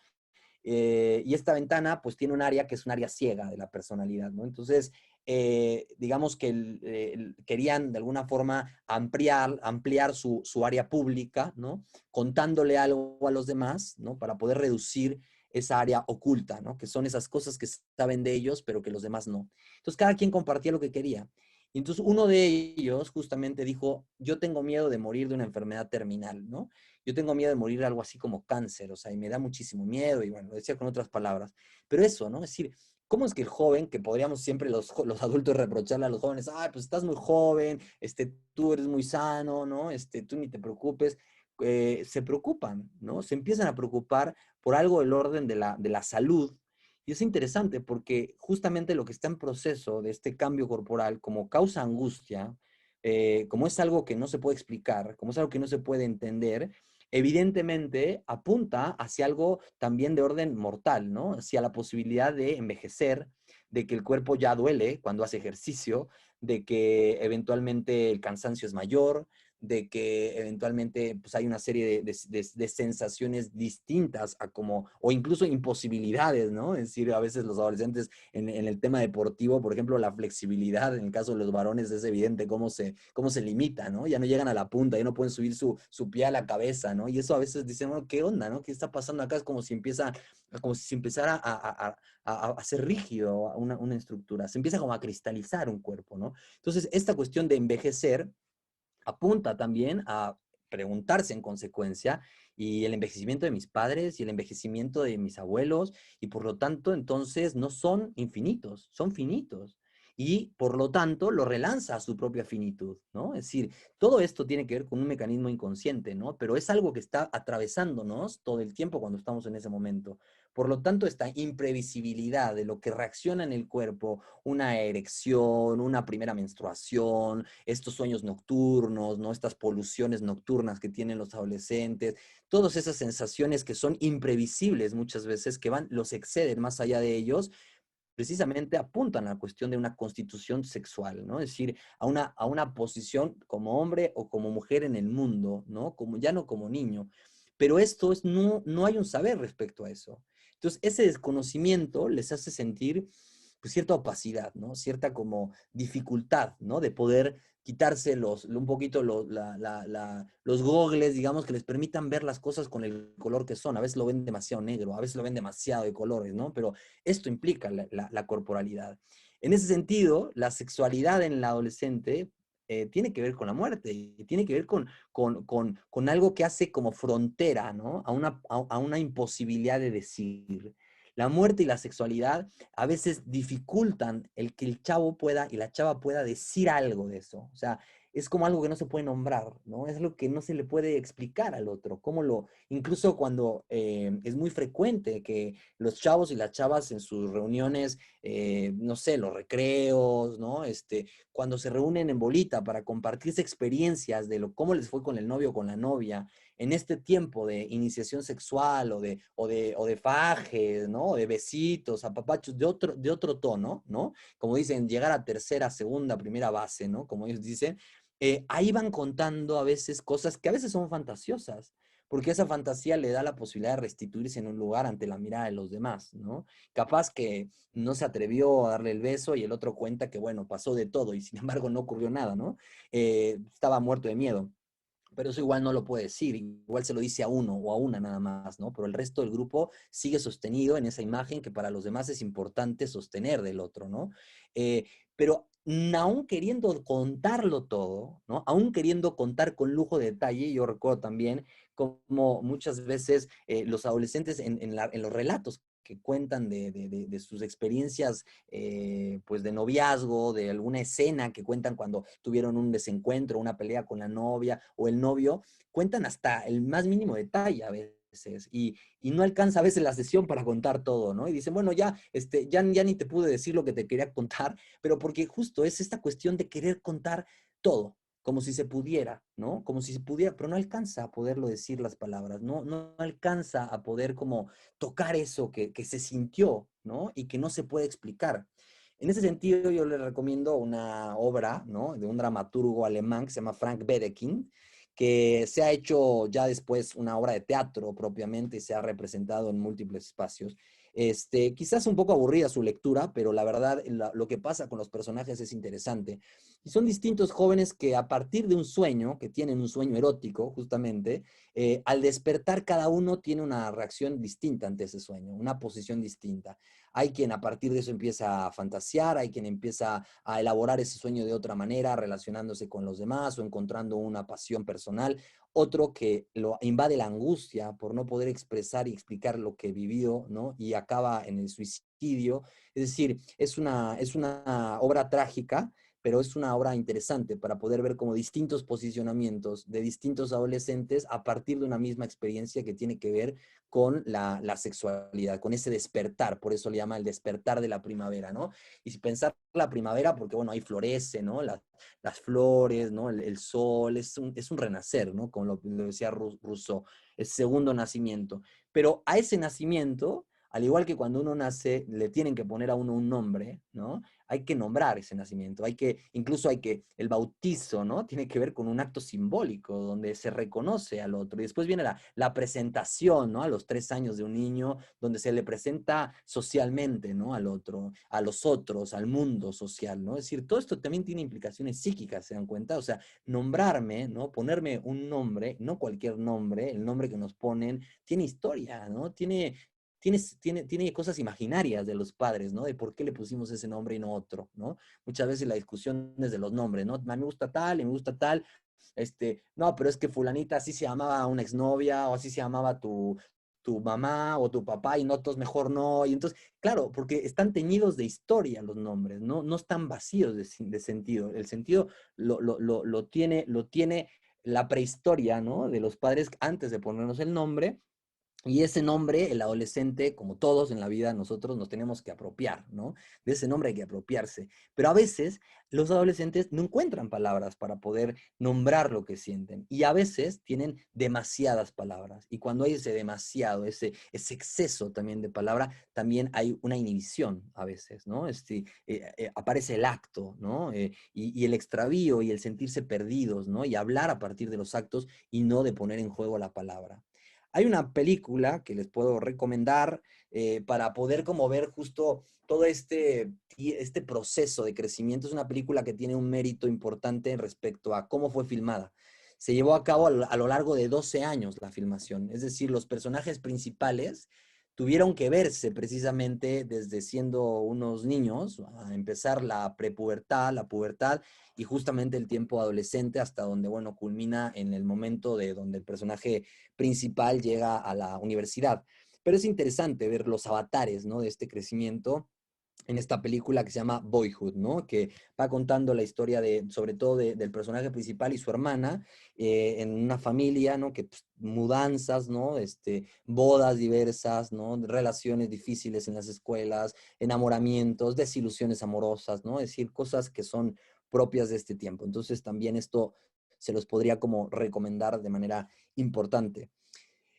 Y esta ventana pues tiene un área que es un área ciega de la personalidad, ¿no? Entonces, digamos que querían de alguna forma ampliar su área pública, ¿no? Contándole algo a los demás, ¿no? Para poder reducir esa área oculta, ¿no? Que son esas cosas que saben de ellos, pero que los demás no. Entonces, cada quien compartía lo que quería. Y entonces, uno de ellos justamente dijo, yo tengo miedo de morir de una enfermedad terminal, ¿no? Yo tengo miedo de morir de algo así como cáncer, o sea, y me da muchísimo miedo, y bueno, lo decía con otras palabras. Pero eso, ¿no? Es decir, ¿cómo es que el joven, que podríamos siempre los adultos reprocharle a los jóvenes, ay, pues estás muy joven, tú eres muy sano, ¿no? Tú ni te preocupes, se preocupan, ¿no? Se empiezan a preocupar por algo del orden de la salud. Y es interesante porque justamente lo que está en proceso de este cambio corporal, como causa angustia, como es algo que no se puede explicar, como es algo que no se puede entender, evidentemente apunta hacia algo también de orden mortal, ¿no? Hacia la posibilidad de envejecer, de que el cuerpo ya duele cuando hace ejercicio, de que eventualmente el cansancio es mayor, de que eventualmente pues, hay una serie de sensaciones distintas a como, o incluso imposibilidades, ¿no? Es decir, a veces los adolescentes en el tema deportivo, por ejemplo, la flexibilidad, en el caso de los varones es evidente cómo se limita, ¿no? Ya no llegan a la punta, ya no pueden subir su pie a la cabeza, ¿no? Y eso a veces dicen, bueno, ¿qué onda, no? ¿Qué está pasando acá? Es como si empezara a ser rígido una estructura, se empieza como a cristalizar un cuerpo, ¿no? Entonces, esta cuestión de envejecer apunta también a preguntarse en consecuencia y el envejecimiento de mis padres y el envejecimiento de mis abuelos y por lo tanto entonces no son infinitos, son finitos. Y por lo tanto lo relanza a su propia finitud, ¿no? Es decir, todo esto tiene que ver con un mecanismo inconsciente, ¿no? Pero es algo que está atravesándonos todo el tiempo cuando estamos en ese momento. Por lo tanto, esta imprevisibilidad de lo que reacciona en el cuerpo, una erección, una primera menstruación, estos sueños nocturnos, ¿no? Estas poluciones nocturnas que tienen los adolescentes, todas esas sensaciones que son imprevisibles muchas veces, que los exceden más allá de ellos, precisamente apuntan a la cuestión de una constitución sexual, ¿no? Es decir, a una posición como hombre o como mujer en el mundo, ¿no? Ya no como niño. Pero no hay un saber respecto a eso. Entonces, ese desconocimiento les hace sentir pues, cierta opacidad, ¿no? Cierta como dificultad, ¿no? De poder quitarse un poquito los gogles, digamos, que les permitan ver las cosas con el color que son. A veces lo ven demasiado negro, a veces lo ven demasiado de colores, ¿no? Pero esto implica la corporalidad. En ese sentido, la sexualidad en el adolescente tiene que ver con la muerte y tiene que ver con algo que hace como frontera, ¿no? A una imposibilidad de decir. La muerte y la sexualidad a veces dificultan el que el chavo pueda y la chava pueda decir algo de eso. O sea, es como algo que no se puede nombrar, ¿no? Es algo que no se le puede explicar al otro. Incluso cuando es muy frecuente que los chavos y las chavas en sus reuniones, no sé, los recreos, ¿no? Cuando se reúnen en bolita para compartirse experiencias de cómo les fue con el novio o con la novia, en este tiempo de iniciación sexual o de fajes, ¿no? O de besitos, apapachos, de otro tono, ¿no? Como dicen, llegar a tercera, segunda, primera base, ¿no? Como ellos dicen, ahí van contando a veces cosas que a veces son fantasiosas, porque esa fantasía le da la posibilidad de restituirse en un lugar ante la mirada de los demás, ¿no? Capaz que no se atrevió a darle el beso y el otro cuenta que, bueno, pasó de todo y sin embargo no ocurrió nada, ¿no? Estaba muerto de miedo. Pero eso igual no lo puede decir, igual se lo dice a uno o a una nada más, ¿no? Pero el resto del grupo sigue sostenido en esa imagen que para los demás es importante sostener del otro, ¿no? Pero aún queriendo contarlo todo, ¿no? Aún queriendo contar con lujo de detalle, yo recuerdo también como muchas veces los adolescentes en los relatos que cuentan de sus experiencias pues de noviazgo, de alguna escena que cuentan cuando tuvieron un desencuentro, una pelea con la novia o el novio, cuentan hasta el más mínimo detalle a veces y no alcanza a veces la sesión para contar todo, ¿no? Y dicen, bueno, ya ni te pude decir lo que te quería contar, pero porque justo es esta cuestión de querer contar todo, como si se pudiera, ¿no? Como si se pudiera, pero no alcanza a poderlo decir las palabras, no alcanza a poder como tocar eso que se sintió, ¿no? Y que no se puede explicar. En ese sentido, yo le recomiendo una obra, ¿no? De un dramaturgo alemán que se llama Frank Wedekind, que se ha hecho ya después una obra de teatro propiamente y se ha representado en múltiples espacios. Quizás un poco aburrida su lectura, pero la verdad lo que pasa con los personajes es interesante. Y son distintos jóvenes que a partir de un sueño, que tienen un sueño erótico justamente, al despertar cada uno tiene una reacción distinta ante ese sueño, una posición distinta. Hay quien a partir de eso empieza a fantasear, hay quien empieza a elaborar ese sueño de otra manera, relacionándose con los demás o encontrando una pasión personal. Otro que lo invade la angustia por no poder expresar y explicar lo que vivió, ¿no? Y acaba en el suicidio. Es decir, es una obra trágica, pero es una obra interesante para poder ver como distintos posicionamientos de distintos adolescentes a partir de una misma experiencia que tiene que ver con la sexualidad, con ese despertar, por eso le llama el despertar de la primavera, ¿no? Y si pensar la primavera, porque bueno, ahí florece, ¿no? Las flores, ¿no? El sol, es un renacer, ¿no? Como lo decía Rousseau, es segundo nacimiento. Pero a ese nacimiento, al igual que cuando uno nace, le tienen que poner a uno un nombre, ¿no? Hay que nombrar ese nacimiento, incluso el bautizo, ¿no? Tiene que ver con un acto simbólico, donde se reconoce al otro. Y después viene la presentación, ¿no? A los 3 años de un niño, donde se le presenta socialmente, ¿no? Al otro, a los otros, al mundo social, ¿no? Es decir, todo esto también tiene implicaciones psíquicas, ¿se dan cuenta? O sea, nombrarme, ¿no? Ponerme un nombre, no cualquier nombre, el nombre que nos ponen, tiene historia, ¿no? Tiene cosas imaginarias de los padres, ¿no? De por qué le pusimos ese nombre y no otro, ¿no? Muchas veces la discusión es de los nombres, ¿no? A mí me gusta tal y me gusta tal. No, pero es que fulanita así se llamaba una exnovia o así se llamaba tu mamá o tu papá y no, todos mejor no. Y entonces, claro, porque están teñidos de historia los nombres, no están vacíos de sentido. El sentido lo tiene la prehistoria, ¿no? De los padres antes de ponernos el nombre y ese nombre, el adolescente, como todos en la vida, nosotros nos tenemos que apropiar, ¿no? De ese nombre hay que apropiarse. Pero a veces los adolescentes no encuentran palabras para poder nombrar lo que sienten. Y a veces tienen demasiadas palabras. Y cuando hay ese demasiado, ese exceso también de palabra, también hay una inhibición a veces, ¿no? Aparece el acto, ¿no? Y el extravío y el sentirse perdidos, ¿no? Y hablar a partir de los actos y no de poner en juego la palabra. Hay una película que les puedo recomendar para poder como ver justo todo este proceso de crecimiento. Es una película que tiene un mérito importante respecto a cómo fue filmada. Se llevó a cabo a lo largo de 12 años la filmación. Es decir, los personajes principales tuvieron que verse precisamente desde siendo unos niños, a empezar la prepubertad, la pubertad y justamente el tiempo adolescente hasta donde, bueno, culmina en el momento de donde el personaje principal llega a la universidad. Pero es interesante ver los avatares, ¿no? De este crecimiento en esta película que se llama Boyhood, ¿no? Que va contando la historia de, sobre todo del personaje principal y su hermana en una familia, ¿no? Que pues, mudanzas, ¿no? Bodas diversas, ¿no? Relaciones difíciles en las escuelas, enamoramientos, desilusiones amorosas, ¿no? Es decir, cosas que son propias de este tiempo. Entonces también esto se los podría como recomendar de manera importante.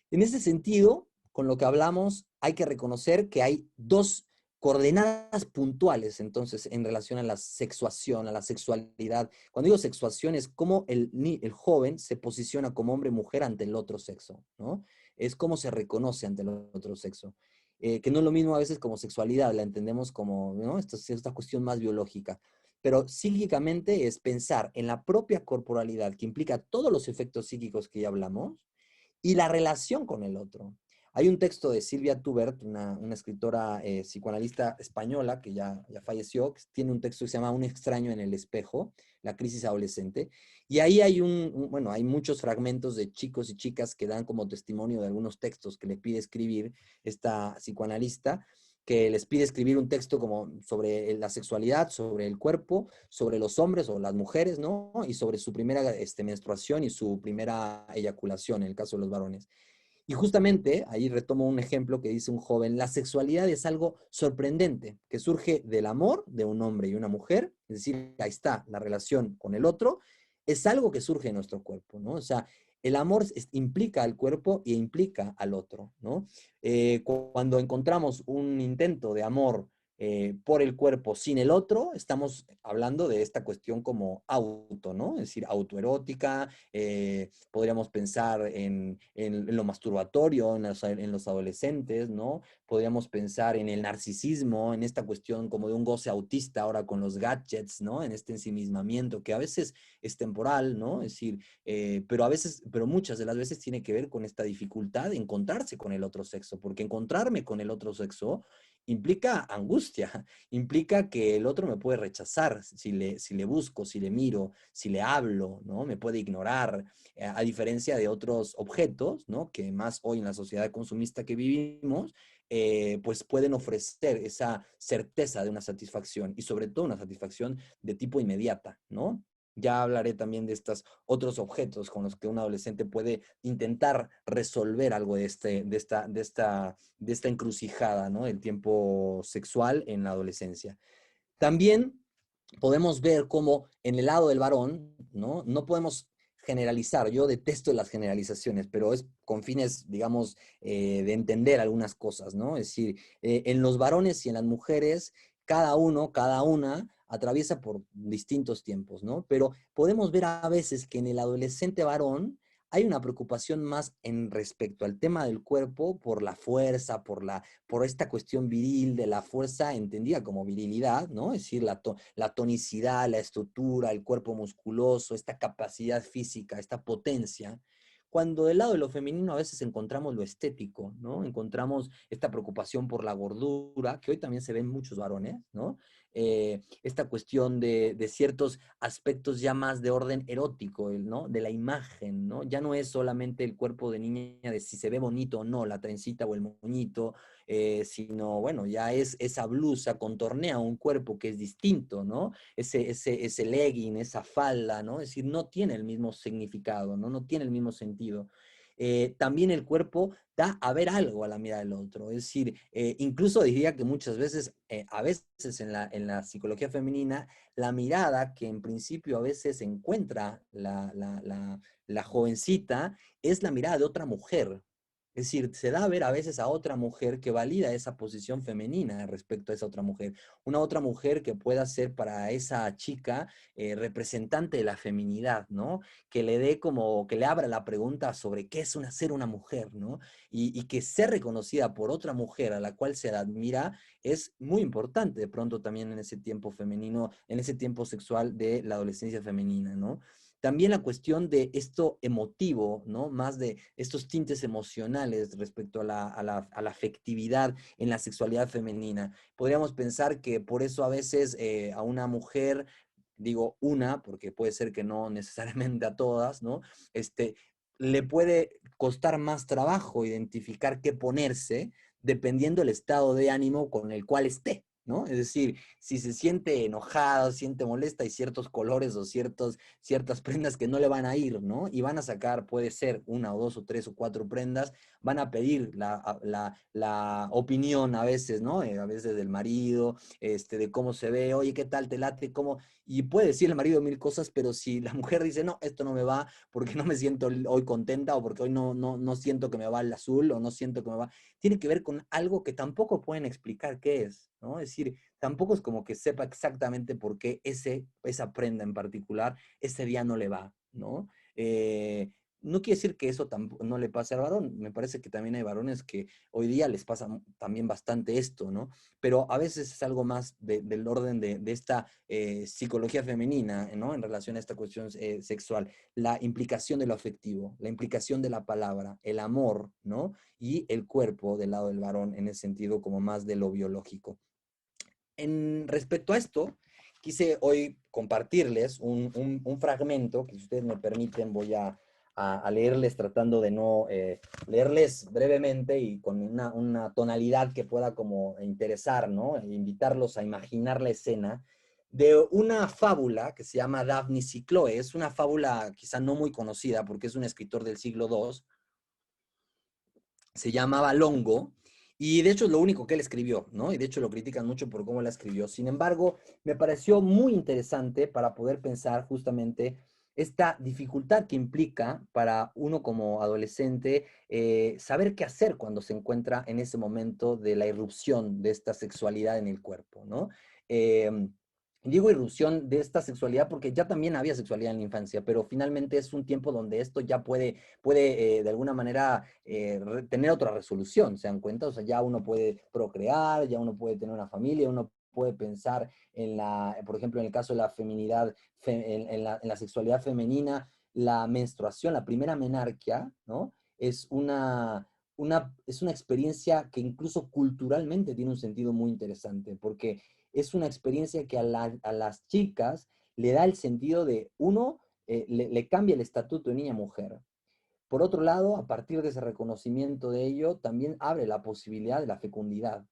En ese sentido, con lo que hablamos, hay que reconocer que hay dos coordenadas puntuales, entonces, en relación a la sexuación, a la sexualidad. Cuando digo sexuación, es cómo el joven se posiciona como hombre-mujer ante el otro sexo, ¿no? Es cómo se reconoce ante el otro sexo. Que no es lo mismo a veces como sexualidad, la entendemos como, ¿no? Esta es esta cuestión más biológica. Pero psíquicamente es pensar en la propia corporalidad, que implica todos los efectos psíquicos que ya hablamos, y la relación con el otro. Hay un texto de Silvia Tubert, una escritora psicoanalista española que ya falleció, que tiene un texto que se llama Un extraño en el espejo, la crisis adolescente, y ahí hay bueno, hay muchos fragmentos de chicos y chicas que dan como testimonio de algunos textos que le pide escribir esta psicoanalista, que les pide escribir un texto como sobre la sexualidad, sobre el cuerpo, sobre los hombres o las mujeres, ¿no? Y sobre su primera menstruación y su primera eyaculación, en el caso de los varones. Y justamente ahí retomo un ejemplo que dice un joven: la sexualidad es algo sorprendente, que surge del amor de un hombre y una mujer, es decir, ahí está la relación con el otro, es algo que surge en nuestro cuerpo, ¿no? O sea, el amor implica al cuerpo y implica al otro, ¿no? Cuando encontramos un intento de amor por el cuerpo sin el otro, estamos hablando de esta cuestión como auto, ¿no? Es decir, autoerótica, podríamos pensar en lo masturbatorio en los adolescentes, ¿no? Podríamos pensar en el narcisismo, en esta cuestión como de un goce autista ahora con los gadgets, ¿no? En este ensimismamiento que a veces es temporal, ¿no? Es decir, pero a veces, pero muchas de las veces tiene que ver con esta dificultad de encontrarse con el otro sexo, porque encontrarme con el otro sexo implica angustia, implica que el otro me puede rechazar si le busco, si le miro, si le hablo, ¿no? Me puede ignorar, a diferencia de otros objetos, ¿no? Que más hoy en la sociedad consumista que vivimos, pues pueden ofrecer esa certeza de una satisfacción y sobre todo una satisfacción de tipo inmediata, ¿no? Ya hablaré también de estos otros objetos con los que un adolescente puede intentar resolver algo de esta encrucijada, ¿no? El tiempo sexual en la adolescencia. También podemos ver cómo en el lado del varón, ¿no? No podemos generalizar. Yo detesto las generalizaciones, pero es con fines, digamos, de entender algunas cosas, ¿no? Es decir, en los varones y en las mujeres, cada uno, cada una, atraviesa por distintos tiempos, ¿no? Pero podemos ver a veces que en el adolescente varón hay una preocupación más en respecto al tema del cuerpo por la fuerza, por esta cuestión viril de la fuerza entendida como virilidad, ¿no? Es decir, la tonicidad, la estructura, el cuerpo musculoso, esta capacidad física, esta potencia. Cuando del lado de lo femenino a veces encontramos lo estético, ¿no? Encontramos esta preocupación por la gordura, que hoy también se ven muchos varones, ¿no? Esta cuestión de ciertos aspectos ya más de orden erótico, ¿no? De la imagen, ¿no? Ya no es solamente el cuerpo de niña, de si se ve bonito o no, la trencita o el moñito, sino, bueno, ya es esa blusa contornea un cuerpo que es distinto, ¿no? Ese legging, esa falda, ¿no? Es decir, no tiene el mismo significado, ¿no? No tiene el mismo sentido. También el cuerpo da a ver algo a la mirada del otro. Es decir, incluso diría que muchas veces, a veces en la psicología femenina, la mirada que en principio a veces encuentra la jovencita es la mirada de otra mujer. Es decir, se da a ver a veces a otra mujer que valida esa posición femenina respecto a esa otra mujer. Una otra mujer que pueda ser para esa chica representante de la feminidad, ¿no? Que le dé como, que le abra la pregunta sobre qué es ser una mujer, ¿no? Y que ser reconocida por otra mujer a la cual se admira es muy importante de pronto también en ese tiempo femenino, en ese tiempo sexual de la adolescencia femenina, ¿no? También la cuestión de esto emotivo, ¿no? Más de estos tintes emocionales respecto a la afectividad en la sexualidad femenina. Podríamos pensar que por eso a veces a una mujer, digo una, porque puede ser que no necesariamente a todas, ¿no? Le puede costar más trabajo identificar qué ponerse dependiendo el estado de ánimo con el cual esté. ¿no? Es decir, si se siente enojada, se siente molesta, hay ciertos colores o ciertas prendas que no le van a ir, ¿no? Y van a sacar, puede ser una o dos o tres o cuatro prendas, van a pedir la opinión a veces, ¿no? A veces del marido, de cómo se ve, oye, ¿qué tal te late? ¿Cómo? Y puede decir el marido mil cosas, pero si la mujer dice, no, esto no me va porque no me siento hoy contenta o porque hoy no siento que me va el azul o no siento que me va, tiene que ver con algo que tampoco pueden explicar qué es, ¿no? Es decir, tampoco es como que sepa exactamente por qué esa prenda en particular ese día no le va, ¿no? No quiere decir que eso no le pase al varón. Me parece que también hay varones que hoy día les pasa también bastante esto, ¿no? Pero a veces es algo más del orden de esta psicología femenina, ¿no? En relación a esta cuestión sexual. La implicación de lo afectivo, la implicación de la palabra, el amor, ¿no? Y el cuerpo del lado del varón en ese sentido como más de lo biológico. Respecto a esto, quise hoy compartirles un fragmento que si ustedes me permiten voy a leerles tratando de no leerles brevemente y con una tonalidad que pueda como interesar, ¿no? E invitarlos a imaginar la escena de una fábula que se llama Daphnis y Chloe. Es una fábula quizá no muy conocida porque es un escritor del siglo II, se llamaba Longo, y de hecho es lo único que él escribió, ¿no? Y de hecho lo critican mucho por cómo la escribió. Sin embargo, me pareció muy interesante para poder pensar justamente esta dificultad que implica para uno como adolescente saber qué hacer cuando se encuentra en ese momento de la irrupción de esta sexualidad en el cuerpo, ¿no? Digo irrupción de esta sexualidad porque ya también había sexualidad en la infancia, pero finalmente es un tiempo donde esto ya puede de alguna manera tener otra resolución, ¿se dan cuenta? O sea, ya uno puede procrear, ya uno puede tener una familia, uno puede pensar por ejemplo, en el caso de la feminidad, en la sexualidad femenina, la menstruación, la primera menarquia, ¿no? Es una experiencia que incluso culturalmente tiene un sentido muy interesante, porque es una experiencia que a las chicas le da el sentido de, uno, le cambia el estatuto de niña-mujer. Por otro lado, a partir de ese reconocimiento de ello, también abre la posibilidad de la fecundidad.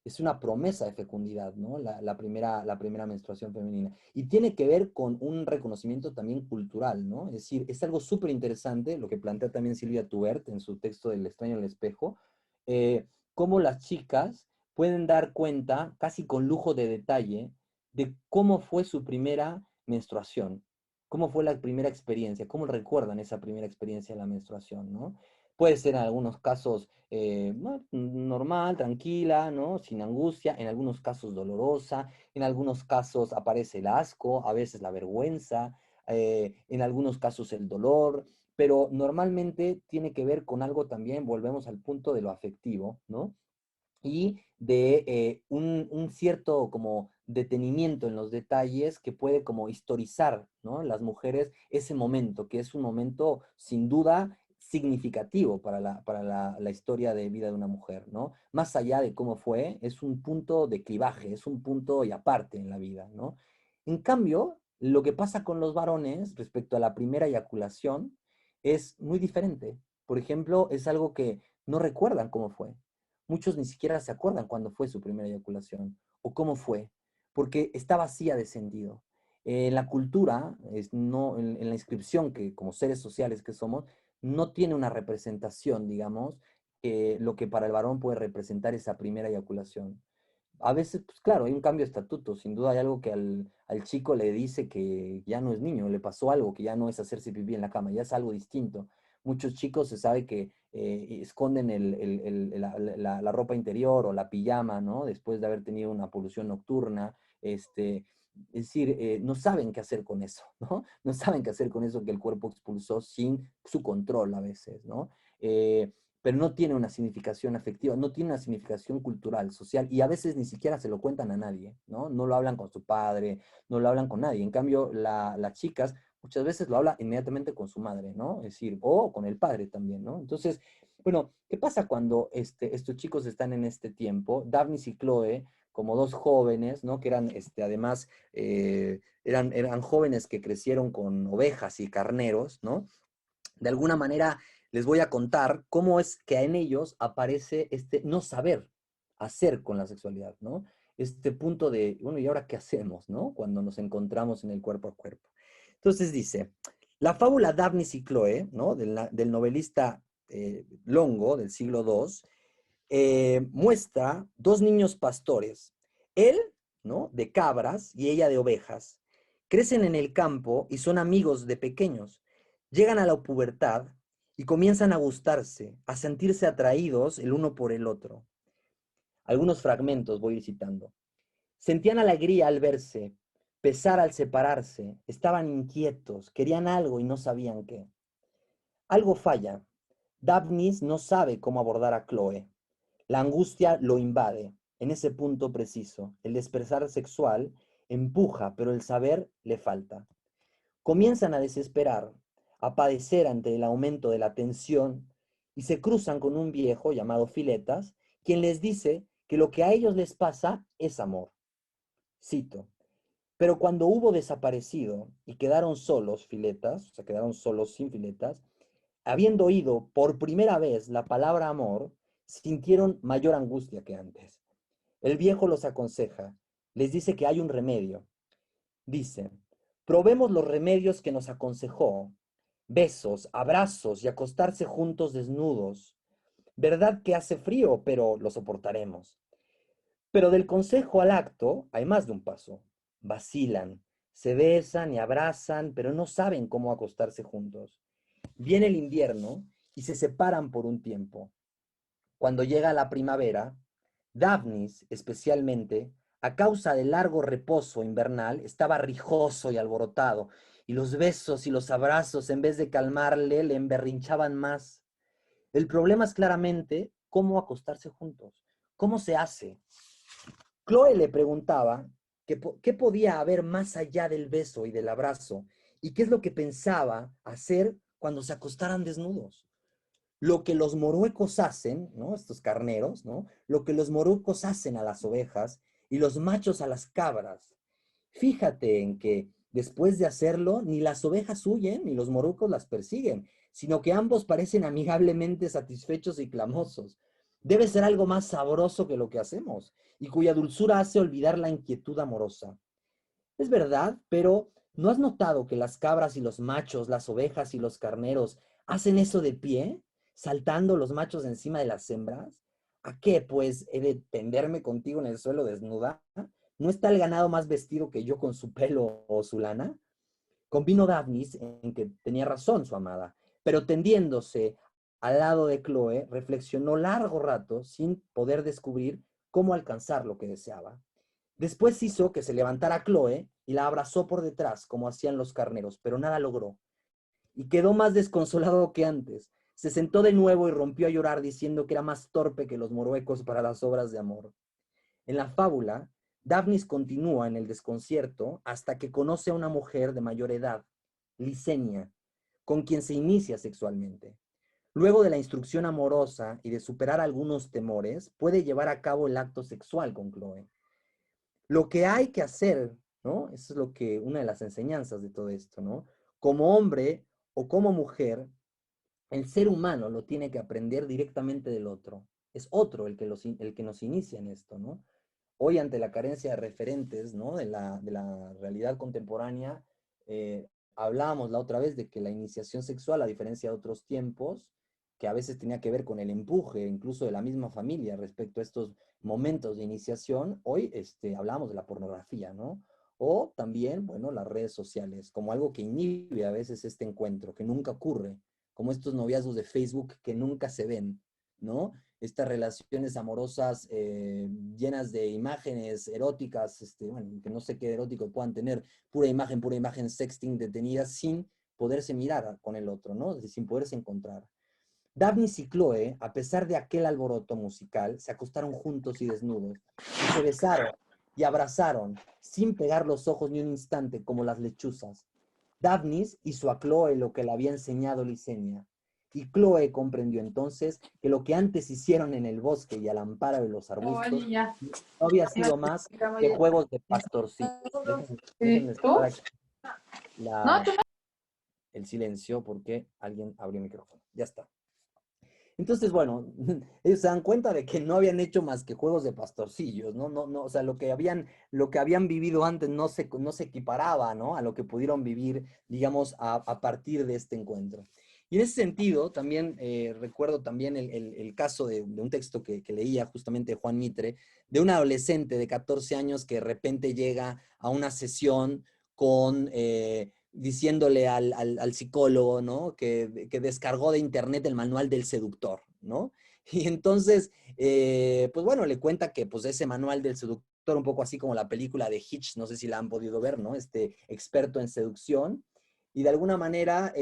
Es una promesa de fecundidad, ¿no? La primera menstruación femenina. Y tiene que ver con un reconocimiento también cultural, ¿no? Es decir, es algo súper interesante, lo que plantea también Silvia Tubert en su texto del extraño en el espejo, eh, cómo las chicas pueden dar cuenta, casi con lujo de detalle, de cómo fue su primera menstruación, cómo fue la primera experiencia, cómo recuerdan esa primera experiencia de la menstruación, ¿no? Puede ser en algunos casos normal, tranquila, ¿no? Sin angustia, en algunos casos dolorosa, en algunos casos aparece el asco, a veces la vergüenza, en algunos casos el dolor, pero normalmente tiene que ver con algo también, volvemos al punto de lo afectivo, ¿no? Y de un cierto como detenimiento en los detalles que puede como historizar, ¿no? Las mujeres ese momento, que es un momento sin duda significativo para la historia de vida de una mujer, ¿no? Más allá de cómo fue, es un punto de clivaje, es un punto y aparte en la vida, ¿no? En cambio, lo que pasa con los varones respecto a la primera eyaculación es muy diferente. Por ejemplo, es algo que no recuerdan cómo fue. Muchos ni siquiera se acuerdan cuándo fue su primera eyaculación o cómo fue, porque está vacía de sentido. En la cultura, no, en la inscripción que como seres sociales que somos, no tiene una representación, digamos, lo que para el varón puede representar esa primera eyaculación. A veces, pues claro, hay un cambio de estatuto, sin duda hay algo que al chico le dice que ya no es niño, le pasó algo, que ya no es hacerse pipí en la cama, ya es algo distinto. Muchos chicos se sabe que esconden la ropa interior o la pijama, ¿no? Después de haber tenido una polución nocturna, es decir, no saben qué hacer con eso, ¿no? No saben qué hacer con eso que el cuerpo expulsó sin su control a veces, ¿no? Pero no tiene una significación afectiva, no tiene una significación cultural, social, y a veces ni siquiera se lo cuentan a nadie, ¿no? No lo hablan con su padre, no lo hablan con nadie. En cambio, las chicas muchas veces lo habla inmediatamente con su madre, ¿no? Es decir, o con el padre también, ¿no? Entonces, bueno, ¿qué pasa cuando estos chicos están en este tiempo? Daphnis y Chloe, como dos jóvenes, ¿no? Que eran, además, eran jóvenes que crecieron con ovejas y carneros, ¿no? De alguna manera les voy a contar cómo es que en ellos aparece este no saber hacer con la sexualidad, ¿no? este punto de, bueno, ¿y ahora qué hacemos, no? Cuando nos encontramos en el cuerpo a cuerpo. Entonces dice, la fábula Daphnis y Chloe, ¿no? Del novelista Longo, del siglo II, muestra dos niños pastores. Él, ¿no? De cabras y ella de ovejas. Crecen en el campo y son amigos de pequeños. Llegan a la pubertad y comienzan a gustarse, a sentirse atraídos el uno por el otro. Algunos fragmentos voy citando. Sentían alegría al verse, pesar al separarse, estaban inquietos, querían algo y no sabían qué. Algo falla. Daphnis no sabe cómo abordar a Chloe. La angustia lo invade. En ese punto preciso, el despertar sexual empuja, pero el saber le falta. Comienzan a desesperar, a padecer ante el aumento de la tensión y se cruzan con un viejo llamado Filetas, quien les dice que lo que a ellos les pasa es amor. Cito, pero cuando hubo desaparecido y quedaron solos Filetas, o sea, quedaron solos sin Filetas, habiendo oído por primera vez la palabra amor, sintieron mayor angustia que antes. El viejo los aconseja, les dice que hay un remedio. Dice, probemos los remedios que nos aconsejó, besos, abrazos y acostarse juntos desnudos. Verdad que hace frío, pero lo soportaremos. Pero del consejo al acto hay más de un paso. Vacilan, se besan y abrazan, pero no saben cómo acostarse juntos. Viene el invierno y se separan por un tiempo. Cuando llega la primavera, Daphnis, especialmente, a causa del largo reposo invernal, estaba rijoso y alborotado, y los besos y los abrazos, en vez de calmarle, le emberrinchaban más. El problema es claramente cómo acostarse juntos. ¿Cómo se hace? Chloe le preguntaba qué podía haber más allá del beso y del abrazo, y qué es lo que pensaba hacer cuando se acostaran desnudos. Lo que los moruecos hacen, ¿no? Estos carneros, ¿no? Lo que los moruecos hacen a las ovejas y los machos a las cabras. Fíjate en que después de hacerlo, ni las ovejas huyen ni los moruecos las persiguen, sino que ambos parecen amigablemente satisfechos y clamosos. Debe ser algo más sabroso que lo que hacemos y cuya dulzura hace olvidar la inquietud amorosa. Es verdad, pero ¿no has notado que las cabras y los machos, las ovejas y los carneros hacen eso de pie, saltando los machos encima de las hembras? ¿A qué, pues, he de tenderme contigo en el suelo desnuda? ¿No está el ganado más vestido que yo con su pelo o su lana? Convino Daphnis en que tenía razón su amada, pero tendiéndose al lado de Chloe, reflexionó largo rato sin poder descubrir cómo alcanzar lo que deseaba. Después hizo que se levantara Chloe y la abrazó por detrás, como hacían los carneros, pero nada logró. Y quedó más desconsolado que antes. Se sentó de nuevo y rompió a llorar diciendo que era más torpe que los moruecos para las obras de amor. En la fábula, Daphnis continúa en el desconcierto hasta que conoce a una mujer de mayor edad, Licenia, con quien se inicia sexualmente. Luego de la instrucción amorosa y de superar algunos temores, puede llevar a cabo el acto sexual con Chloe. Lo que hay que hacer, ¿no? Eso es lo que, una de las enseñanzas de todo esto, ¿no? Como hombre o como mujer, el ser humano lo tiene que aprender directamente del otro. Es otro el que nos inicia en esto, ¿no? Hoy ante la carencia de referentes, ¿no? De la realidad contemporánea, hablábamos la otra vez de que la iniciación sexual, a diferencia de otros tiempos, que a veces tenía que ver con el empuje, incluso de la misma familia respecto a estos momentos de iniciación, hoy hablamos de la pornografía, ¿no? O también, bueno, las redes sociales, como algo que inhibe a veces este encuentro, que nunca ocurre, como estos noviazgos de Facebook que nunca se ven, ¿no? Estas relaciones amorosas llenas de imágenes eróticas, bueno, que no sé qué erótico puedan tener, pura imagen sexting detenida sin poderse mirar con el otro, ¿no? Sin poderse encontrar. Daphnis y Chloe, a pesar de aquel alboroto musical, se acostaron juntos y desnudos, y se besaron y abrazaron, sin pegar los ojos ni un instante, como las lechuzas. Daphnis hizo a Chloe lo que le había enseñado Licenia, y Chloe comprendió entonces que lo que antes hicieron en el bosque y al amparo de los arbustos no había sido más que juegos de pastorcito. Déjenme cerrar aquí el silencio porque alguien abrió el micrófono. Ya está. Entonces, bueno, ellos se dan cuenta de que no habían hecho más que juegos de pastorcillos, ¿no? O sea, lo que habían vivido antes no se equiparaba, ¿no? A lo que pudieron vivir, digamos, a partir de este encuentro. Y en ese sentido, también recuerdo también el caso de un texto que leía justamente de Juan Mitre, de un adolescente de 14 años que de repente llega a una sesión con, diciéndole al psicólogo, ¿no? Que descargó de internet el manual del seductor, ¿no? Y entonces, pues bueno, le cuenta que pues ese manual del seductor, un poco así como la película de Hitch, no sé si la han podido ver, ¿no? Este experto en seducción, y de alguna manera,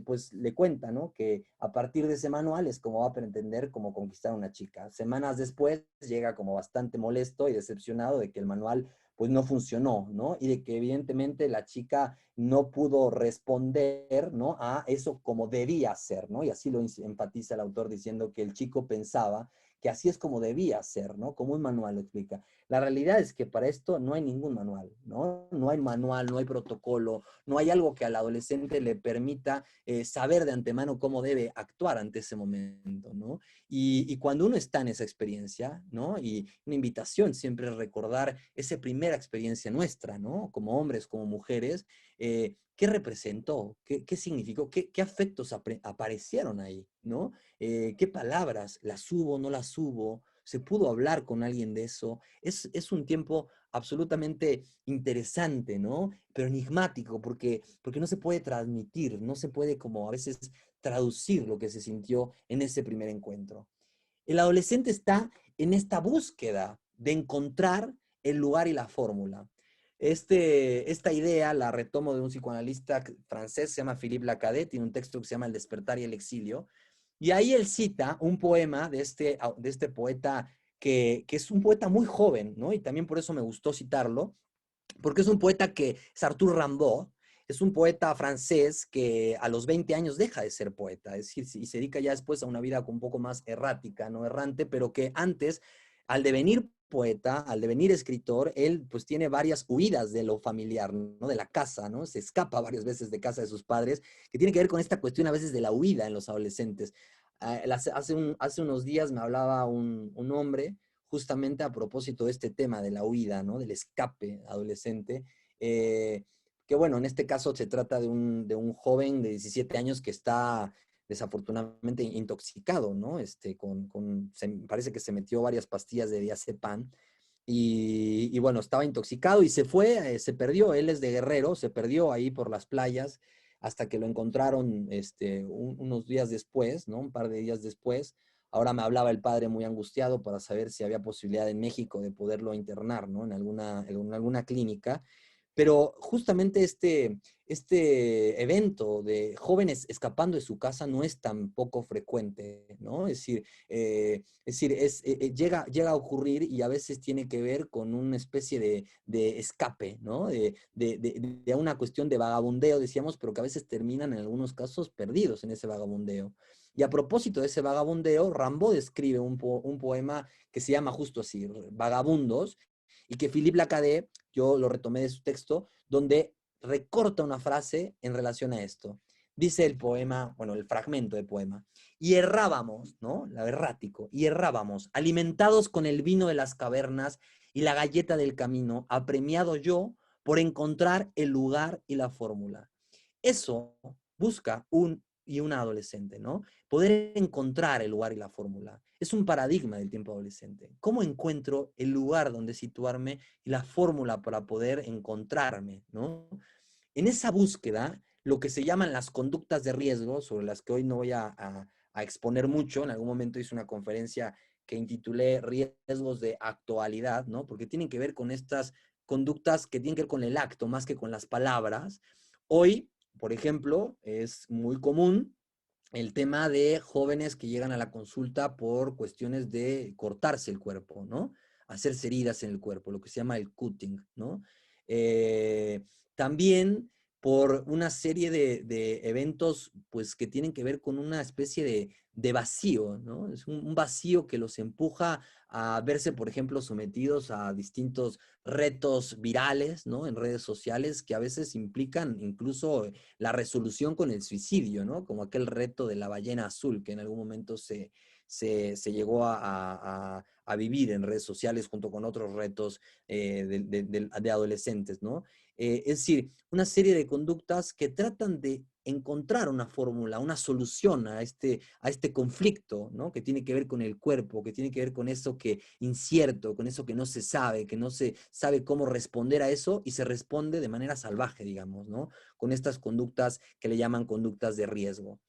pues le cuenta, ¿no? Que a partir de ese manual es como va a pretender cómo conquistar a una chica. Semanas después llega como bastante molesto y decepcionado de que el manual pues no funcionó, ¿no? Y de que evidentemente la chica no pudo responder, ¿no? A eso como debía ser, ¿no? Y así lo enfatiza el autor diciendo que el chico pensaba que así es como debía ser, ¿no? Como un manual lo explica. La realidad es que para esto no hay ningún manual, ¿no? No hay manual, no hay protocolo, no hay algo que al adolescente le permita saber de antemano cómo debe actuar ante ese momento, ¿no? Y cuando uno está en esa experiencia, ¿no? Y una invitación siempre es recordar esa primera experiencia nuestra, ¿no? Como hombres, como mujeres, ¿qué representó? ¿Qué significó? ¿Qué afectos aparecieron ahí? ¿No? ¿Qué palabras? ¿Las hubo? ¿No las hubo? ¿Se pudo hablar con alguien de eso? Es un tiempo absolutamente interesante, ¿no? Pero enigmático, porque no se puede transmitir, no se puede como a veces traducir lo que se sintió en ese primer encuentro. El adolescente está en esta búsqueda de encontrar el lugar y la fórmula. Esta idea la retomo de un psicoanalista francés, se llama Philippe Lacadet, tiene un texto que se llama El despertar y el exilio, y ahí él cita un poema de este poeta que es un poeta muy joven, ¿no? Y también por eso me gustó citarlo, porque es un poeta que es Arthur Rimbaud, es un poeta francés que a los 20 años deja de ser poeta, es decir, y se dedica ya después a una vida un poco más errática, no errante, pero que antes, al devenir poeta, al devenir escritor, él pues tiene varias huidas de lo familiar, ¿no? De la casa, ¿no? Se escapa varias veces de casa de sus padres, que tiene que ver con esta cuestión a veces de la huida en los adolescentes. Hace unos días me hablaba un hombre justamente a propósito de este tema de la huida, ¿no? Del escape adolescente, eh, que bueno, en este caso se trata de un joven de 17 años que está desafortunadamente intoxicado, ¿no? Parece que se metió varias pastillas de diazepam y bueno, estaba intoxicado y se fue, se perdió, él es de Guerrero, se perdió ahí por las playas hasta que lo encontraron unos días después, ¿no? Un par de días después. Ahora me hablaba el padre muy angustiado para saber si había posibilidad en México de poderlo internar, ¿no? En alguna clínica. Pero justamente este evento de jóvenes escapando de su casa no es tan poco frecuente, ¿no? Llega a ocurrir y a veces tiene que ver con una especie de escape, ¿no? De una cuestión de vagabundeo, decíamos, pero que a veces terminan en algunos casos perdidos en ese vagabundeo. Y a propósito de ese vagabundeo, Rimbaud escribe un poema que se llama justo así, Vagabundos, y que Philippe Lacadet, yo lo retomé de su texto, donde recorta una frase en relación a esto. Dice el poema, bueno, el fragmento de poema, y errábamos, ¿no? La errático, y errábamos, alimentados con el vino de las cavernas y la galleta del camino, apremiado yo por encontrar el lugar y la fórmula. Eso busca un y una adolescente, ¿no? Poder encontrar el lugar y la fórmula. Es un paradigma del tiempo adolescente. ¿Cómo encuentro el lugar donde situarme y la fórmula para poder encontrarme, ¿no? En esa búsqueda, lo que se llaman las conductas de riesgo, sobre las que hoy no voy a exponer mucho, en algún momento hice una conferencia que intitulé Riesgos de Actualidad, ¿no? Porque tienen que ver con estas conductas que tienen que ver con el acto más que con las palabras. Hoy, por ejemplo, es muy común el tema de jóvenes que llegan a la consulta por cuestiones de cortarse el cuerpo, ¿no? Hacerse heridas en el cuerpo, lo que se llama el cutting, ¿no? Eh, También por una serie de eventos, pues, que tienen que ver con una especie de vacío, ¿no? Es un vacío que los empuja a verse, por ejemplo, sometidos a distintos retos virales, ¿no? En redes sociales que a veces implican incluso la resolución con el suicidio, ¿no? Como aquel reto de la ballena azul que en algún momento se llegó a vivir en redes sociales junto con otros retos de adolescentes, ¿no? Es decir, una serie de conductas que tratan de encontrar una fórmula, una solución a este conflicto, ¿no? Que tiene que ver con el cuerpo, que tiene que ver con eso que incierto, con eso que no se sabe, que no se sabe cómo responder a eso y se responde de manera salvaje, digamos, ¿no? Con estas conductas que le llaman conductas de riesgo.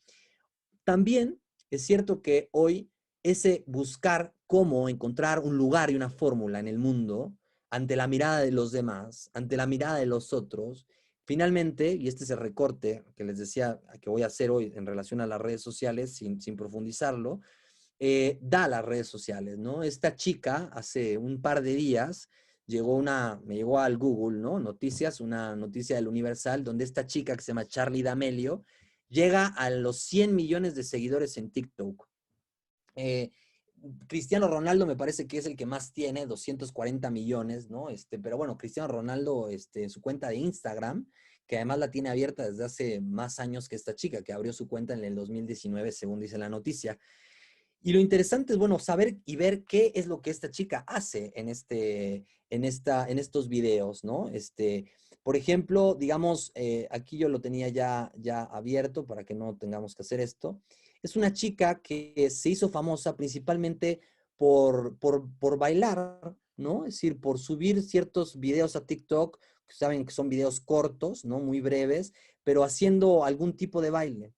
También es cierto que hoy ese buscar cómo encontrar un lugar y una fórmula en el mundo ante la mirada de los demás, ante la mirada de los otros, finalmente, y este es el recorte que les decía que voy a hacer hoy en relación a las redes sociales, sin profundizarlo, da las redes sociales, ¿no? Esta chica hace un par de días me llegó al Google, ¿no? Noticias, una noticia del Universal, donde esta chica que se llama Charlie D'Amelio llega a los 100 millones de seguidores en TikTok. Eh, Cristiano Ronaldo me parece que es el que más tiene, 240 millones, ¿no? Pero bueno, Cristiano Ronaldo, en su cuenta de Instagram, que además la tiene abierta desde hace más años que esta chica, que abrió su cuenta en el 2019, según dice la noticia. Y lo interesante es, bueno, saber y ver qué es lo que esta chica hace en estos videos, ¿no? Por ejemplo, digamos, aquí yo lo tenía ya abierto para que no tengamos que hacer esto. Es una chica que se hizo famosa principalmente por bailar, ¿no? Es decir, por subir ciertos videos a TikTok, que saben que son videos cortos, ¿no? Muy breves, pero haciendo algún tipo de baile.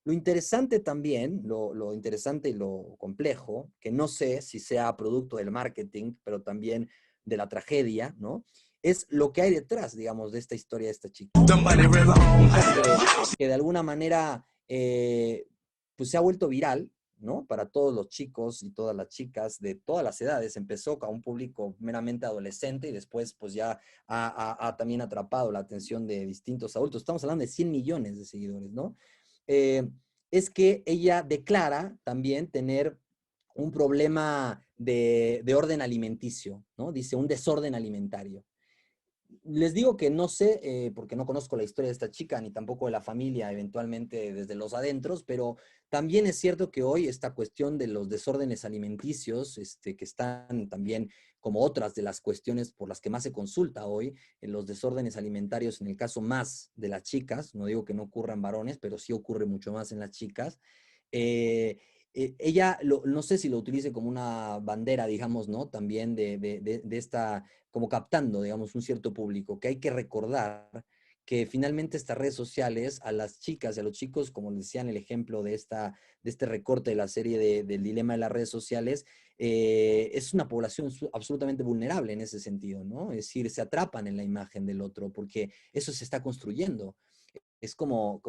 Lo interesante también, lo interesante y lo complejo, que no sé si sea producto del marketing, pero también de la tragedia, ¿no? Es lo que hay detrás, digamos, de esta historia de esta chica. Que de alguna manera pues se ha vuelto viral, ¿no? Para todos los chicos y todas las chicas de todas las edades. Empezó a un público meramente adolescente y después pues ya ha también atrapado la atención de distintos adultos. Estamos hablando de 100 millones de seguidores, ¿no? eh, es que ella declara también tener un problema de orden alimenticio, ¿no? Dice un desorden alimentario. Les digo que no sé, porque no conozco la historia de esta chica, ni tampoco de la familia, eventualmente desde los adentros, pero también es cierto que hoy esta cuestión de los desórdenes alimenticios, que están también como otras de las cuestiones por las que más se consulta hoy, en los desórdenes alimentarios, en el caso más de las chicas, no digo que no ocurran varones, pero sí ocurre mucho más en las chicas. eh, Ella, no sé si lo utilice como una bandera, digamos, ¿no? También de esta como captando, digamos, un cierto público, que hay que recordar que finalmente estas redes sociales a las chicas y a los chicos, como les decía en el ejemplo de este recorte de la serie del dilema de las redes sociales, es una población absolutamente vulnerable en ese sentido, ¿no? Es decir, se atrapan en la imagen del otro porque eso se está construyendo. Es como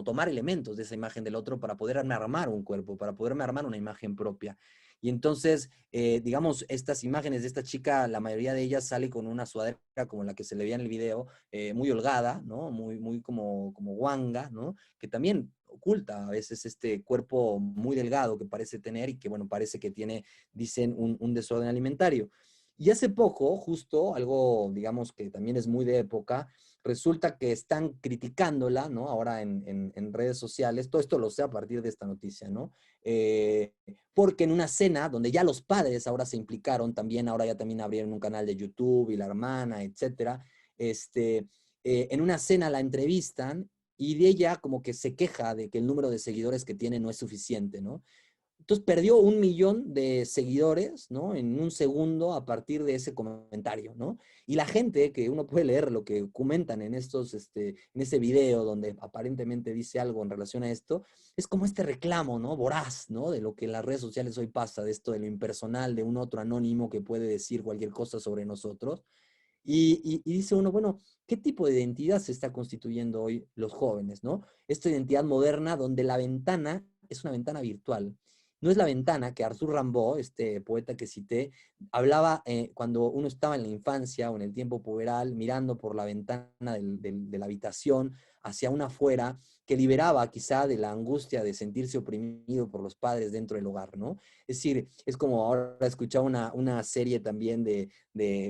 tomar elementos de esa imagen del otro para poderme armar un cuerpo, para poderme armar una imagen propia. Y entonces, digamos, estas imágenes de esta chica, la mayoría de ellas sale con una sudadera como la que se le veía en el video, muy holgada, ¿no? Muy como guanga, ¿no? Que también oculta a veces este cuerpo muy delgado que parece tener y que, bueno, parece que tiene, dicen, un desorden alimentario. Y hace poco, justo, algo, digamos, que también es muy de época, resulta que están criticándola, ¿no? Ahora en redes sociales, todo esto lo sé a partir de esta noticia, ¿no? Porque en una cena donde ya los padres ahora se implicaron, también ahora ya también abrieron un canal de YouTube y la hermana, etcétera, en una cena la entrevistan y de ella como que se queja de que el número de seguidores que tiene no es suficiente, ¿no? Entonces perdió 1 millón de seguidores, ¿no? En un segundo a partir de ese comentario, ¿no? Y la gente, que uno puede leer lo que comentan en ese video donde aparentemente dice algo en relación a esto, es como este reclamo, ¿no? Voraz, ¿no? De lo que en las redes sociales hoy pasa, de esto de lo impersonal, de un otro anónimo que puede decir cualquier cosa sobre nosotros. Y dice uno, bueno, ¿qué tipo de identidad se está constituyendo hoy los jóvenes, ¿no? Esta identidad moderna donde la ventana es una ventana virtual no es la ventana, que Arthur Rimbaud, este poeta que cité, hablaba cuando uno estaba en la infancia o en el tiempo puberal, mirando por la ventana de la habitación hacia una afuera, que liberaba quizá de la angustia de sentirse oprimido por los padres dentro del hogar, ¿no? Es decir, es como ahora escuchaba una serie también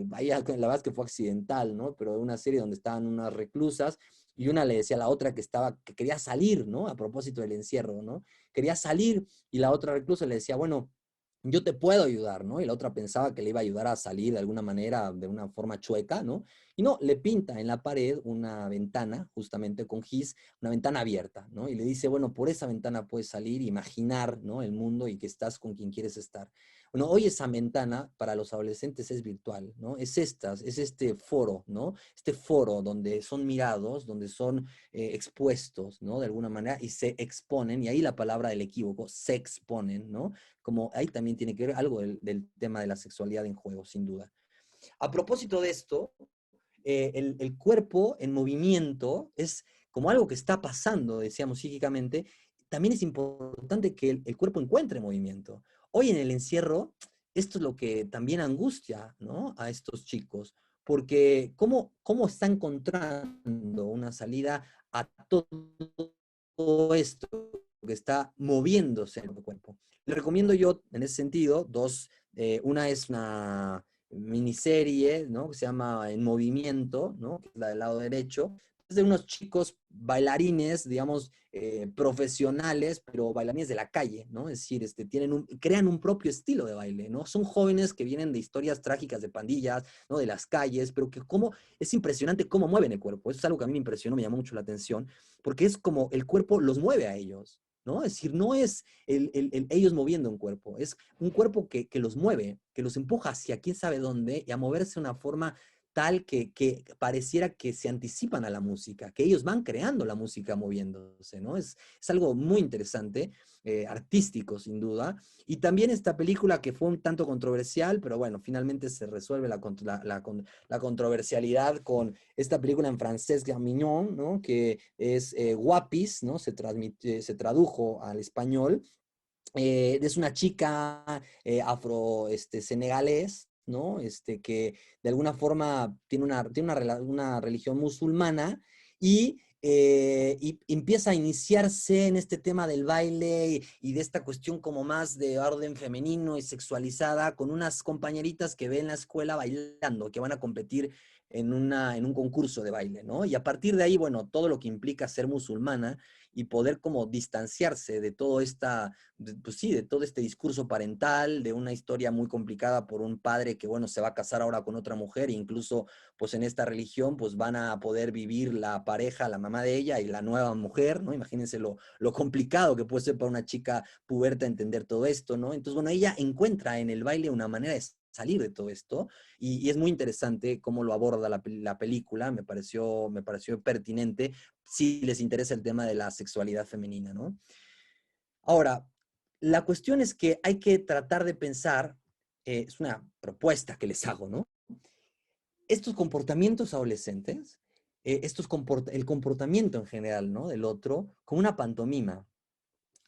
vaya, la verdad es que fue accidental, ¿no? Pero una serie donde estaban unas reclusas y una le decía a la otra que quería salir, ¿no? A propósito del encierro, ¿no? Quería salir y la otra reclusa le decía, bueno, yo te puedo ayudar, ¿no? Y la otra pensaba que le iba a ayudar a salir de alguna manera, de una forma chueca, ¿no? Y no, le pinta en la pared una ventana, justamente con gis, una ventana abierta, ¿no? Y le dice, bueno, por esa ventana puedes salir, imaginar, ¿no? El mundo y que estás con quien quieres estar. Bueno, hoy esa ventana para los adolescentes es virtual, ¿no? Es este foro, ¿no? Este foro donde son mirados, donde son expuestos, ¿no? De alguna manera, y se exponen, y ahí la palabra del equívoco, se exponen, ¿no? Como ahí también tiene que ver algo del tema de la sexualidad en juego, sin duda. A propósito de esto, el cuerpo en movimiento es como algo que está pasando, decíamos psíquicamente, también es importante que el cuerpo encuentre movimiento. Hoy en el encierro, esto es lo que también angustia, ¿no? A estos chicos, porque ¿cómo está encontrando una salida a todo esto que está moviéndose en el cuerpo? Le recomiendo yo, en ese sentido, dos. Una es una miniserie, ¿no? Que se llama En Movimiento, ¿no? Que es la del lado derecho. Es de unos chicos bailarines, digamos, profesionales, pero bailarines de la calle, ¿no? Es decir, crean un propio estilo de baile, ¿no? Son jóvenes que vienen de historias trágicas de pandillas, ¿no? De las calles, pero que es impresionante cómo mueven el cuerpo. Eso es algo que a mí me impresionó, me llamó mucho la atención, porque es como el cuerpo los mueve a ellos, ¿no? Es decir, no es ellos moviendo un cuerpo, es un cuerpo que los mueve, que los empuja hacia quién sabe dónde y a moverse de una forma tal que pareciera que se anticipan a la música, que ellos van creando la música moviéndose, ¿no? Es algo muy interesante, artístico sin duda. Y también esta película que fue un tanto controversial, pero bueno, finalmente se resuelve la controversialidad con esta película en francés, Mignon, ¿no? Que es Guapis, ¿no? Se tradujo al español. Es una chica afro senegalés, ¿no? Que de alguna forma tiene una religión musulmana y empieza a iniciarse en este tema del baile y de esta cuestión como más de orden femenino y sexualizada con unas compañeritas que ve en la escuela bailando, que van a competir en un concurso de baile, ¿no? Y a partir de ahí, bueno, todo lo que implica ser musulmana y poder como distanciarse de pues sí, de todo este discurso parental, de una historia muy complicada por un padre que, bueno, se va a casar ahora con otra mujer e incluso, pues en esta religión, pues van a poder vivir la pareja, la mamá de ella y la nueva mujer, ¿no? Imagínense lo complicado que puede ser para una chica puberta entender todo esto, ¿no? Entonces, bueno, ella encuentra en el baile una manera de salir de todo esto y es muy interesante cómo lo aborda la película, me pareció pertinente si les interesa el tema de la sexualidad femenina, ¿no? Ahora, la cuestión es que hay que tratar de pensar, es una propuesta que les hago, ¿no? Estos comportamientos adolescentes, el comportamiento en general, ¿no? Del otro, como una pantomima.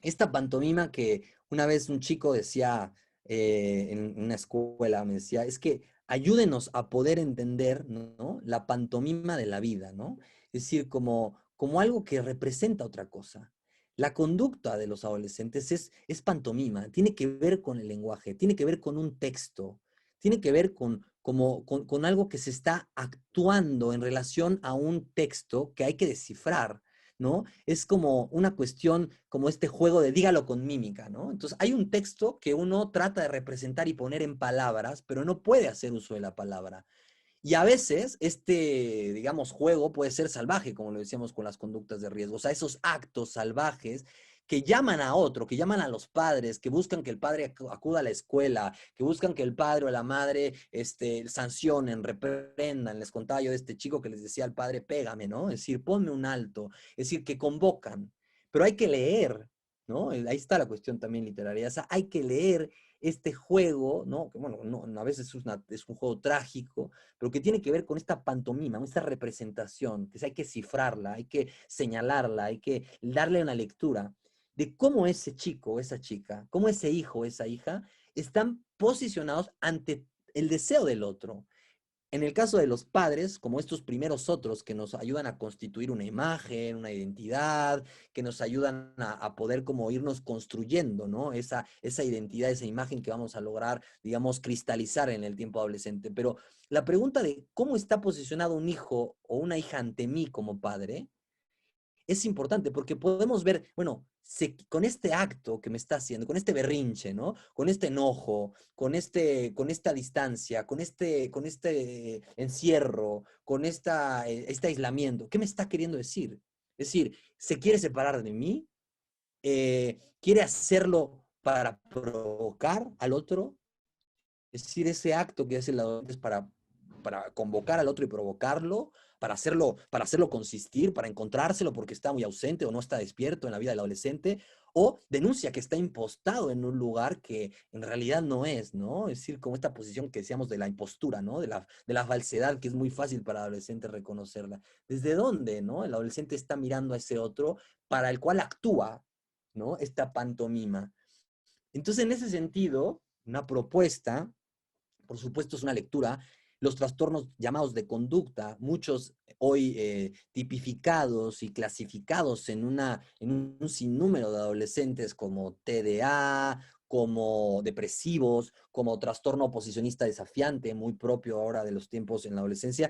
Esta pantomima que una vez un chico decía en una escuela, me decía, es que ayúdenos a poder entender, ¿no? La pantomima de la vida, ¿no? Es decir, como algo que representa otra cosa. La conducta de los adolescentes es pantomima, tiene que ver con el lenguaje, tiene que ver con un texto, tiene que ver con algo que se está actuando en relación a un texto que hay que descifrar, ¿no? Es como una cuestión, como este juego de dígalo con mímica, ¿no? Entonces hay un texto que uno trata de representar y poner en palabras, pero no puede hacer uso de la palabra. Y a veces digamos, juego puede ser salvaje, como lo decíamos con las conductas de riesgo. O sea, esos actos salvajes que llaman a otro, que llaman a los padres, que buscan que el padre acuda a la escuela, que buscan que el padre o la madre sancionen, reprendan. Les contaba yo de este chico que les decía al padre, pégame, ¿no? Es decir, ponme un alto. Es decir, que convocan. Pero hay que leer, ¿no? Ahí está la cuestión también literaria. O sea, hay que leer este juego, ¿no? Que bueno, no, a veces es un juego trágico, pero que tiene que ver con esta pantomima, esta representación, que hay que cifrarla, hay que señalarla, hay que darle una lectura. de cómo ese chico o esa chica, cómo ese hijo o esa hija están posicionados ante el deseo del otro. En el caso de los padres, como estos primeros otros que nos ayudan a constituir una imagen, una identidad, que nos ayudan a poder como irnos construyendo, ¿no? Esa identidad, esa imagen que vamos a lograr, digamos, cristalizar en el tiempo adolescente. Pero la pregunta de cómo está posicionado un hijo o una hija ante mí como padre, es importante porque podemos ver, bueno, con este acto que me está haciendo, con este berrinche, ¿no? Con este enojo, con esta distancia, con este encierro, con este aislamiento, ¿qué me está queriendo decir? Es decir, ¿se quiere separar de mí? ¿Quiere hacerlo para provocar al otro? Es decir, ese acto que hace el adolescente es para convocar al otro y provocarlo, para hacerlo consistir, para encontrárselo porque está muy ausente o no está despierto en la vida del adolescente, o denuncia que está impostado en un lugar que en realidad no es, ¿no? Es decir, como esta posición que decíamos de la impostura, ¿no? De la falsedad, que es muy fácil para el adolescente reconocerla. ¿Desde dónde, no? El adolescente está mirando a ese otro para el cual actúa, ¿no? Esta pantomima. Entonces, en ese sentido, una propuesta por supuesto, es una lectura. Los trastornos llamados de conducta, muchos hoy tipificados y clasificados en un sinnúmero de adolescentes como TDA, como depresivos, como trastorno oposicionista desafiante, muy propio ahora de los tiempos en la adolescencia.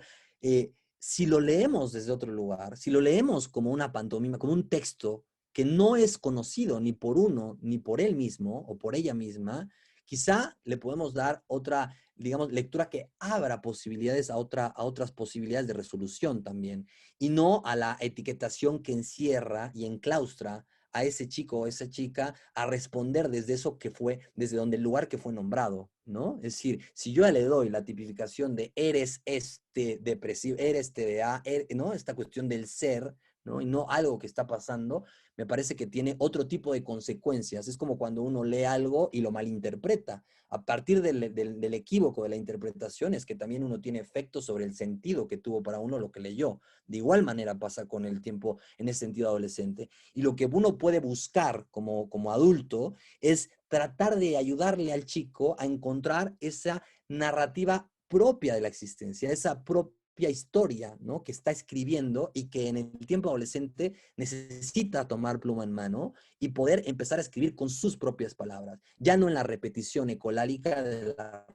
Si lo leemos desde otro lugar, si lo leemos como una pantomima, como un texto que no es conocido ni por uno, ni por él mismo o por ella misma, quizá le podemos dar otra, digamos, lectura que abra posibilidades a otras posibilidades de resolución también, y no a la etiquetación que encierra y enclaustra a ese chico o esa chica a responder desde eso que fue, desde donde el lugar que fue nombrado, ¿no? Es decir, si yo le doy la tipificación de eres este depresivo, eres TDA, ¿no? Esta cuestión del ser, ¿no? Y no algo que está pasando, me parece que tiene otro tipo de consecuencias. Es como cuando uno lee algo y lo malinterpreta. A partir del equívoco de la interpretación es que también uno tiene efectos sobre el sentido que tuvo para uno lo que leyó. De igual manera pasa con el tiempo en ese sentido adolescente. Y lo que uno puede buscar como adulto es tratar de ayudarle al chico a encontrar esa narrativa propia de la existencia, esa propia historia, ¿no? Que está escribiendo y que en el tiempo adolescente necesita tomar pluma en mano y poder empezar a escribir con sus propias palabras, ya no en la repetición ecolálica de las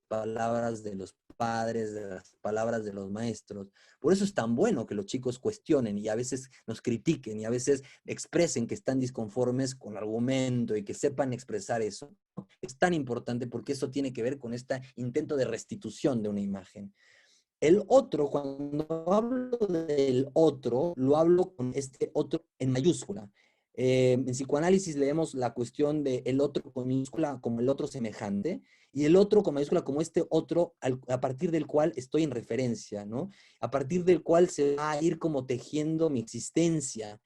palabras de los padres, de las palabras de los maestros. Por eso es tan bueno que los chicos cuestionen y a veces nos critiquen y a veces expresen que están disconformes con el argumento y que sepan expresar eso. Es tan importante porque eso tiene que ver con este intento de restitución de una imagen. El otro, cuando hablo del otro, lo hablo con este otro en mayúscula. En psicoanálisis leemos la cuestión de el otro con minúscula como el otro semejante y el otro con mayúscula como este otro a partir del cual estoy en referencia, ¿no? A partir del cual se va a ir como tejiendo mi existencia.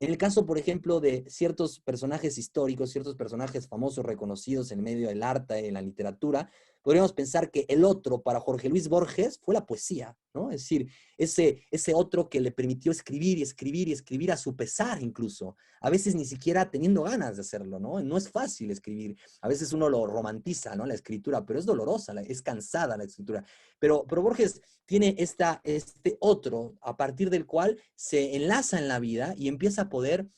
En el caso, por ejemplo, de ciertos personajes históricos, ciertos personajes famosos reconocidos en medio del arte, en la literatura, podríamos pensar que el otro para Jorge Luis Borges fue la poesía, ¿no? Es decir, ese otro que le permitió escribir y escribir y escribir a su pesar incluso, a veces ni siquiera teniendo ganas de hacerlo, ¿no? No es fácil escribir, a veces uno lo romantiza, ¿no? La escritura, pero es dolorosa, es cansada la escritura. Pero Borges tiene este otro a partir del cual se enlaza en la vida y empieza a poder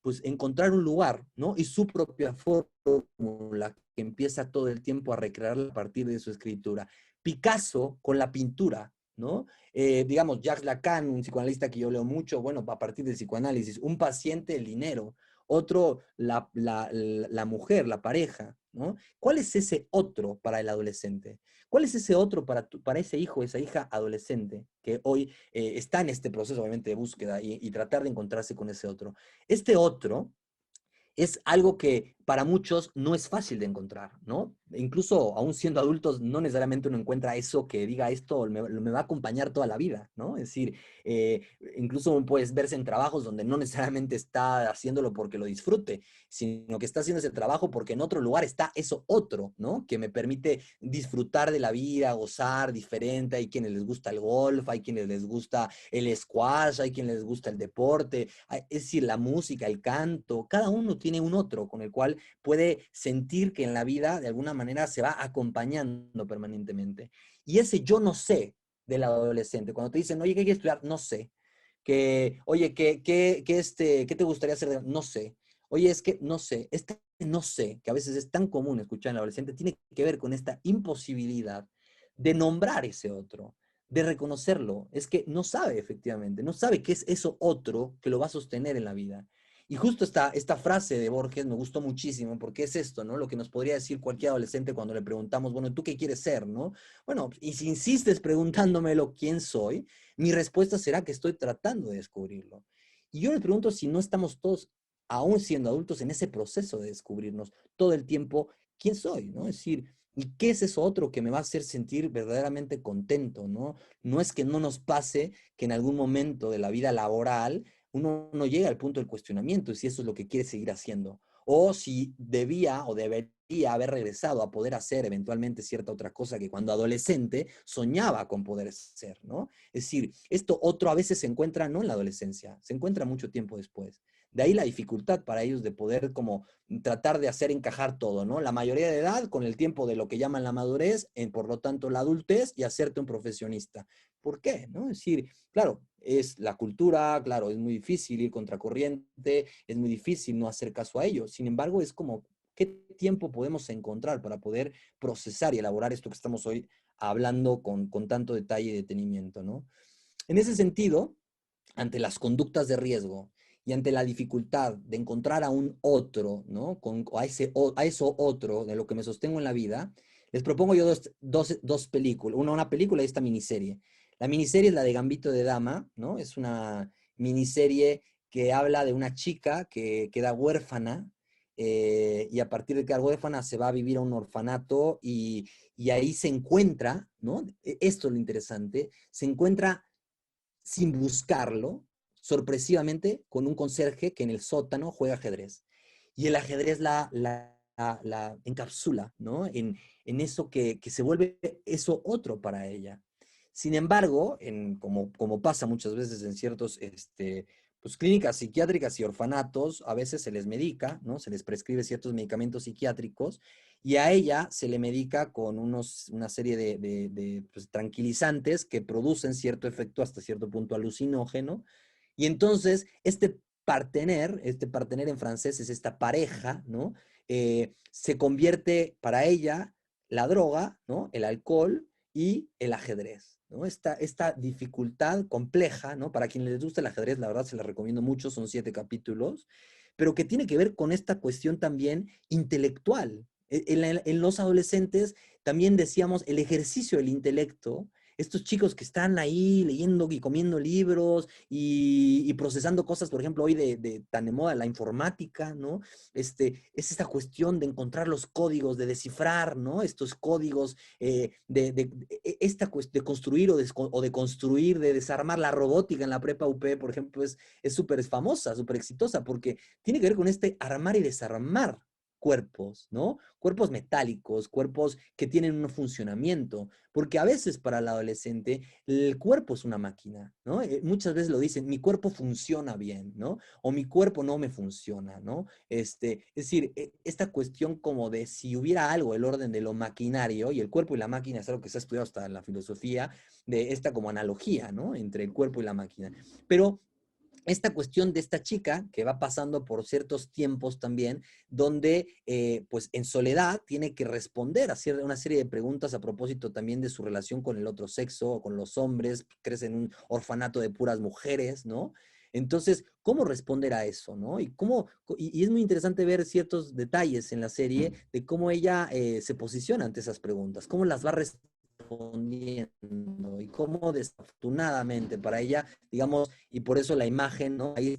pues encontrar un lugar, ¿no? Y su propia fórmula que empieza todo el tiempo a recrear a partir de su escritura. Picasso con la pintura, ¿no? Digamos, Jacques Lacan, un psicoanalista que yo leo mucho, bueno, a partir del psicoanálisis, un paciente, el dinero, otro, la mujer, la pareja, ¿no? ¿Cuál es ese otro para el adolescente? ¿Cuál es ese otro para ese hijo, esa hija adolescente que hoy está en este proceso, obviamente, de búsqueda y tratar de encontrarse con ese otro? Este otro es algo que para muchos no es fácil de encontrar, ¿no? Incluso aún siendo adultos, no necesariamente uno encuentra eso que diga esto me va a acompañar toda la vida, ¿no? Es decir, eh, incluso puedes verse en trabajos donde no necesariamente está haciéndolo porque lo disfrute, sino que está haciendo ese trabajo porque en otro lugar está eso otro, ¿no? Que me permite disfrutar de la vida, gozar diferente. Hay quienes les gusta el golf, hay quienes les gusta el squash, hay quienes les gusta el deporte, es decir, la música, el canto, cada uno tiene un otro con el cual puede sentir que en la vida de alguna manera se va acompañando permanentemente. Y ese yo no sé del adolescente, cuando te dicen, oye, ¿qué quieres estudiar? No sé. Que, oye, ¿qué te gustaría hacer? No sé. Oye, es que no sé. Este no sé, que a veces es tan común escuchar en el adolescente, tiene que ver con esta imposibilidad de nombrar ese otro, de reconocerlo. Es que no sabe efectivamente, no sabe qué es eso otro que lo va a sostener en la vida. Y justo esta frase de Borges me gustó muchísimo, porque es esto, ¿no? Lo que nos podría decir cualquier adolescente cuando le preguntamos, bueno, ¿tú qué quieres ser, no? Bueno, y si insistes preguntándomelo quién soy, mi respuesta será que estoy tratando de descubrirlo. Y yo me pregunto si no estamos todos, aún siendo adultos, en ese proceso de descubrirnos todo el tiempo quién soy, ¿no? Es decir, ¿y qué es eso otro que me va a hacer sentir verdaderamente contento, ¿no? No es que no nos pase que en algún momento de la vida laboral uno no llega al punto del cuestionamiento y si eso es lo que quiere seguir haciendo. O si debía o debería haber regresado a poder hacer eventualmente cierta otra cosa que cuando adolescente soñaba con poder ser, ¿no? Es decir, esto otro a veces se encuentra no en la adolescencia, se encuentra mucho tiempo después. De ahí la dificultad para ellos de poder como tratar de hacer encajar todo, ¿no? La mayoría de edad con el tiempo de lo que llaman la madurez, por lo tanto la adultez y hacerte un profesionista. ¿Por qué? ¿No? Es decir, claro, es la cultura, claro, es muy difícil ir contracorriente, es muy difícil no hacer caso a ello. Sin embargo, es como, ¿qué tiempo podemos encontrar para poder procesar y elaborar esto que estamos hoy hablando con tanto detalle y detenimiento, ¿no? En ese sentido, ante las conductas de riesgo y ante la dificultad de encontrar a un otro, ¿no? A eso otro de lo que me sostengo en la vida, les propongo yo dos películas, una película y esta miniserie. La miniserie es la de Gambito de Dama, ¿no? Es una miniserie que habla de una chica que queda huérfana y a partir de quedar huérfana se va a vivir a un orfanato y ahí se encuentra, ¿no? Esto es lo interesante, se encuentra sin buscarlo, sorpresivamente, con un conserje que en el sótano juega ajedrez. Y el ajedrez la encapsula, ¿no? En eso que se vuelve eso otro para ella. Sin embargo, como pasa muchas veces en ciertos pues, clínicas psiquiátricas y orfanatos, a veces se les medica, ¿no? Se les prescribe ciertos medicamentos psiquiátricos y a ella se le medica con una serie de pues, tranquilizantes que producen cierto efecto hasta cierto punto alucinógeno. Y entonces, este partener en francés es esta pareja, ¿no? Se convierte para ella la droga, ¿no? El alcohol y el ajedrez, ¿no? Esta dificultad compleja, ¿no? Para quienes les gusta el ajedrez, la verdad se la recomiendo mucho, son 7 capítulos, pero que tiene que ver con esta cuestión también intelectual. En los adolescentes también decíamos el ejercicio del intelecto, estos chicos que están ahí leyendo y comiendo libros y procesando cosas, por ejemplo, hoy tan de moda la informática, ¿no? Es esta cuestión de encontrar los códigos, de descifrar, ¿no? Estos códigos, de construir o de construir, de desarmar la robótica en la prepa UP, por ejemplo, es súper famosa, súper exitosa, porque tiene que ver con este armar y desarmar cuerpos, ¿no? Cuerpos metálicos, cuerpos que tienen un funcionamiento, porque a veces para el adolescente el cuerpo es una máquina, ¿no? Muchas veces lo dicen, mi cuerpo funciona bien, ¿no? O mi cuerpo no me funciona, ¿no? Es decir, esta cuestión como de si hubiera algo, el orden de lo maquinario, y el cuerpo y la máquina es algo que se ha estudiado hasta en la filosofía, de esta como analogía, ¿no? Entre el cuerpo y la máquina. Pero esta cuestión de esta chica que va pasando por ciertos tiempos también, donde pues en soledad tiene que responder a una serie de preguntas a propósito también de su relación con el otro sexo, con los hombres, crece en un orfanato de puras mujeres, ¿no? Entonces, ¿cómo responder a eso, no? Y es muy interesante ver ciertos detalles en la serie de cómo ella se posiciona ante esas preguntas, cómo las va respondiendo y cómo desafortunadamente para ella, digamos, y por eso la imagen, ¿no? Ahí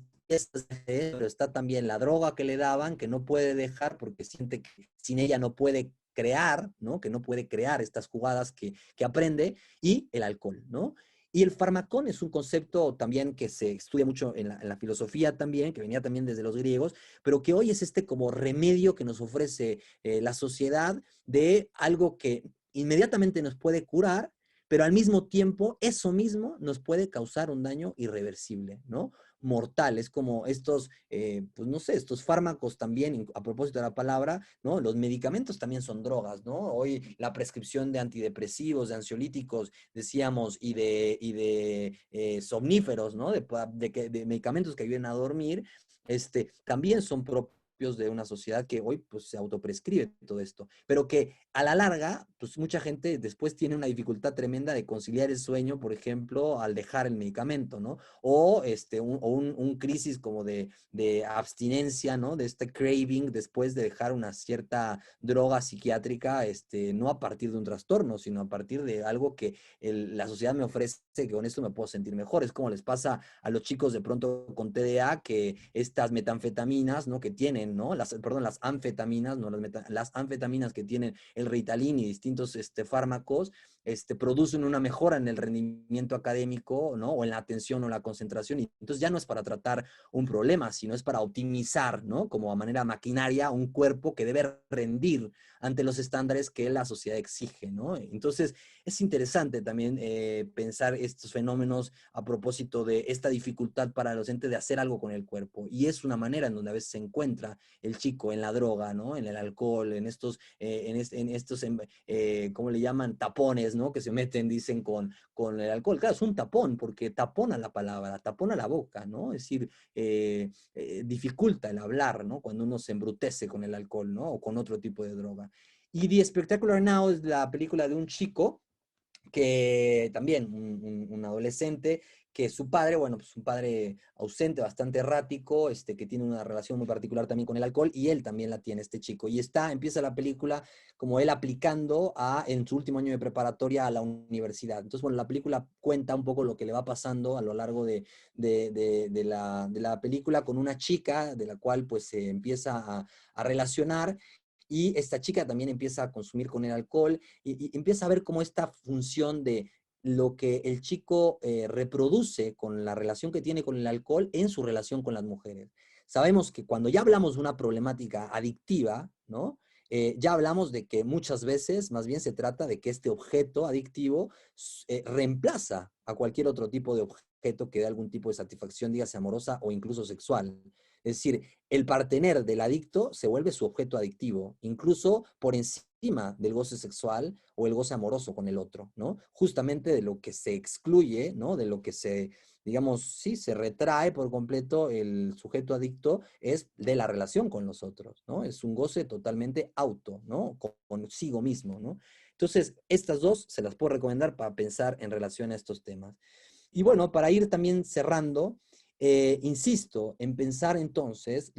pero está también la droga que le daban, que no puede dejar porque siente que sin ella no puede crear, ¿no? Que no puede crear estas jugadas que aprende, y el alcohol, ¿no? Y el farmacón es un concepto también que se estudia mucho en la filosofía también, que venía también desde los griegos, pero que hoy es este como remedio que nos ofrece la sociedad de algo que inmediatamente nos puede curar, pero al mismo tiempo eso mismo nos puede causar un daño irreversible, ¿no? Mortal. Es como estos, pues no sé, estos fármacos también, a propósito de la palabra, ¿no? Los medicamentos también son drogas, ¿no? Hoy la prescripción de antidepresivos, de ansiolíticos, decíamos, y de somníferos, ¿no? De medicamentos que ayuden a dormir, también son propios de una sociedad que hoy pues se autoprescribe todo esto, pero que a la larga, pues mucha gente después tiene una dificultad tremenda de conciliar el sueño, por ejemplo, al dejar el medicamento, ¿no? O, un crisis como de abstinencia, ¿no? De este craving después de dejar una cierta droga psiquiátrica, no a partir de un trastorno, sino a partir de algo que la sociedad me ofrece, que con esto me puedo sentir mejor. Es como les pasa a los chicos de pronto con TDA, que estas metanfetaminas, ¿no? Que tienen, ¿no? Perdón, las anfetaminas, no las anfetaminas que tienen el Ritalin y distintos fármacos, producen una mejora en el rendimiento académico, ¿no? O en la atención o la concentración. Y entonces ya no es para tratar un problema, sino es para optimizar, ¿no? Como a manera maquinaria, un cuerpo que debe rendir ante los estándares que la sociedad exige, ¿no? Entonces es interesante también pensar estos fenómenos a propósito de esta dificultad para el docente de hacer algo con el cuerpo. Y es una manera en donde a veces se encuentra el chico en la droga, ¿no? En el alcohol, en estos, ¿cómo le llaman? Tapones, ¿no? Que se meten, dicen, con el alcohol. Claro, es un tapón, porque tapona la palabra, tapona la boca, ¿no? Es decir, dificulta el hablar, ¿no? Cuando uno se embrutece con el alcohol, ¿no? O con otro tipo de droga. Y The Spectacular Now es la película de un chico que también, un adolescente, que su padre, bueno, pues un padre ausente, bastante errático, que tiene una relación muy particular también con el alcohol, y él también la tiene, este chico. Y empieza la película como él aplicando en su último año de preparatoria a la universidad. Entonces, bueno, la película cuenta un poco lo que le va pasando a lo largo de la película con una chica de la cual pues se empieza a relacionar, y esta chica también empieza a consumir con el alcohol, y empieza a ver cómo esta función de lo que el chico reproduce con la relación que tiene con el alcohol en su relación con las mujeres. Sabemos que cuando ya hablamos de una problemática adictiva, ¿no? Ya hablamos de que muchas veces más bien se trata de que este objeto adictivo reemplaza a cualquier otro tipo de objeto que dé algún tipo de satisfacción, dígase amorosa o incluso sexual. Es decir, el partener del adicto se vuelve su objeto adictivo, incluso por encima del goce sexual o el goce amoroso con el otro, ¿no? Justamente de lo que se excluye, ¿no? De lo que digamos, sí, se retrae por completo el sujeto adicto, es de la relación con los otros, ¿no? Es un goce totalmente auto, ¿no? Consigo mismo, ¿no? Entonces, estas dos se las puedo recomendar para pensar en relación a estos temas. Y bueno, para ir también cerrando, insisto en pensar entonces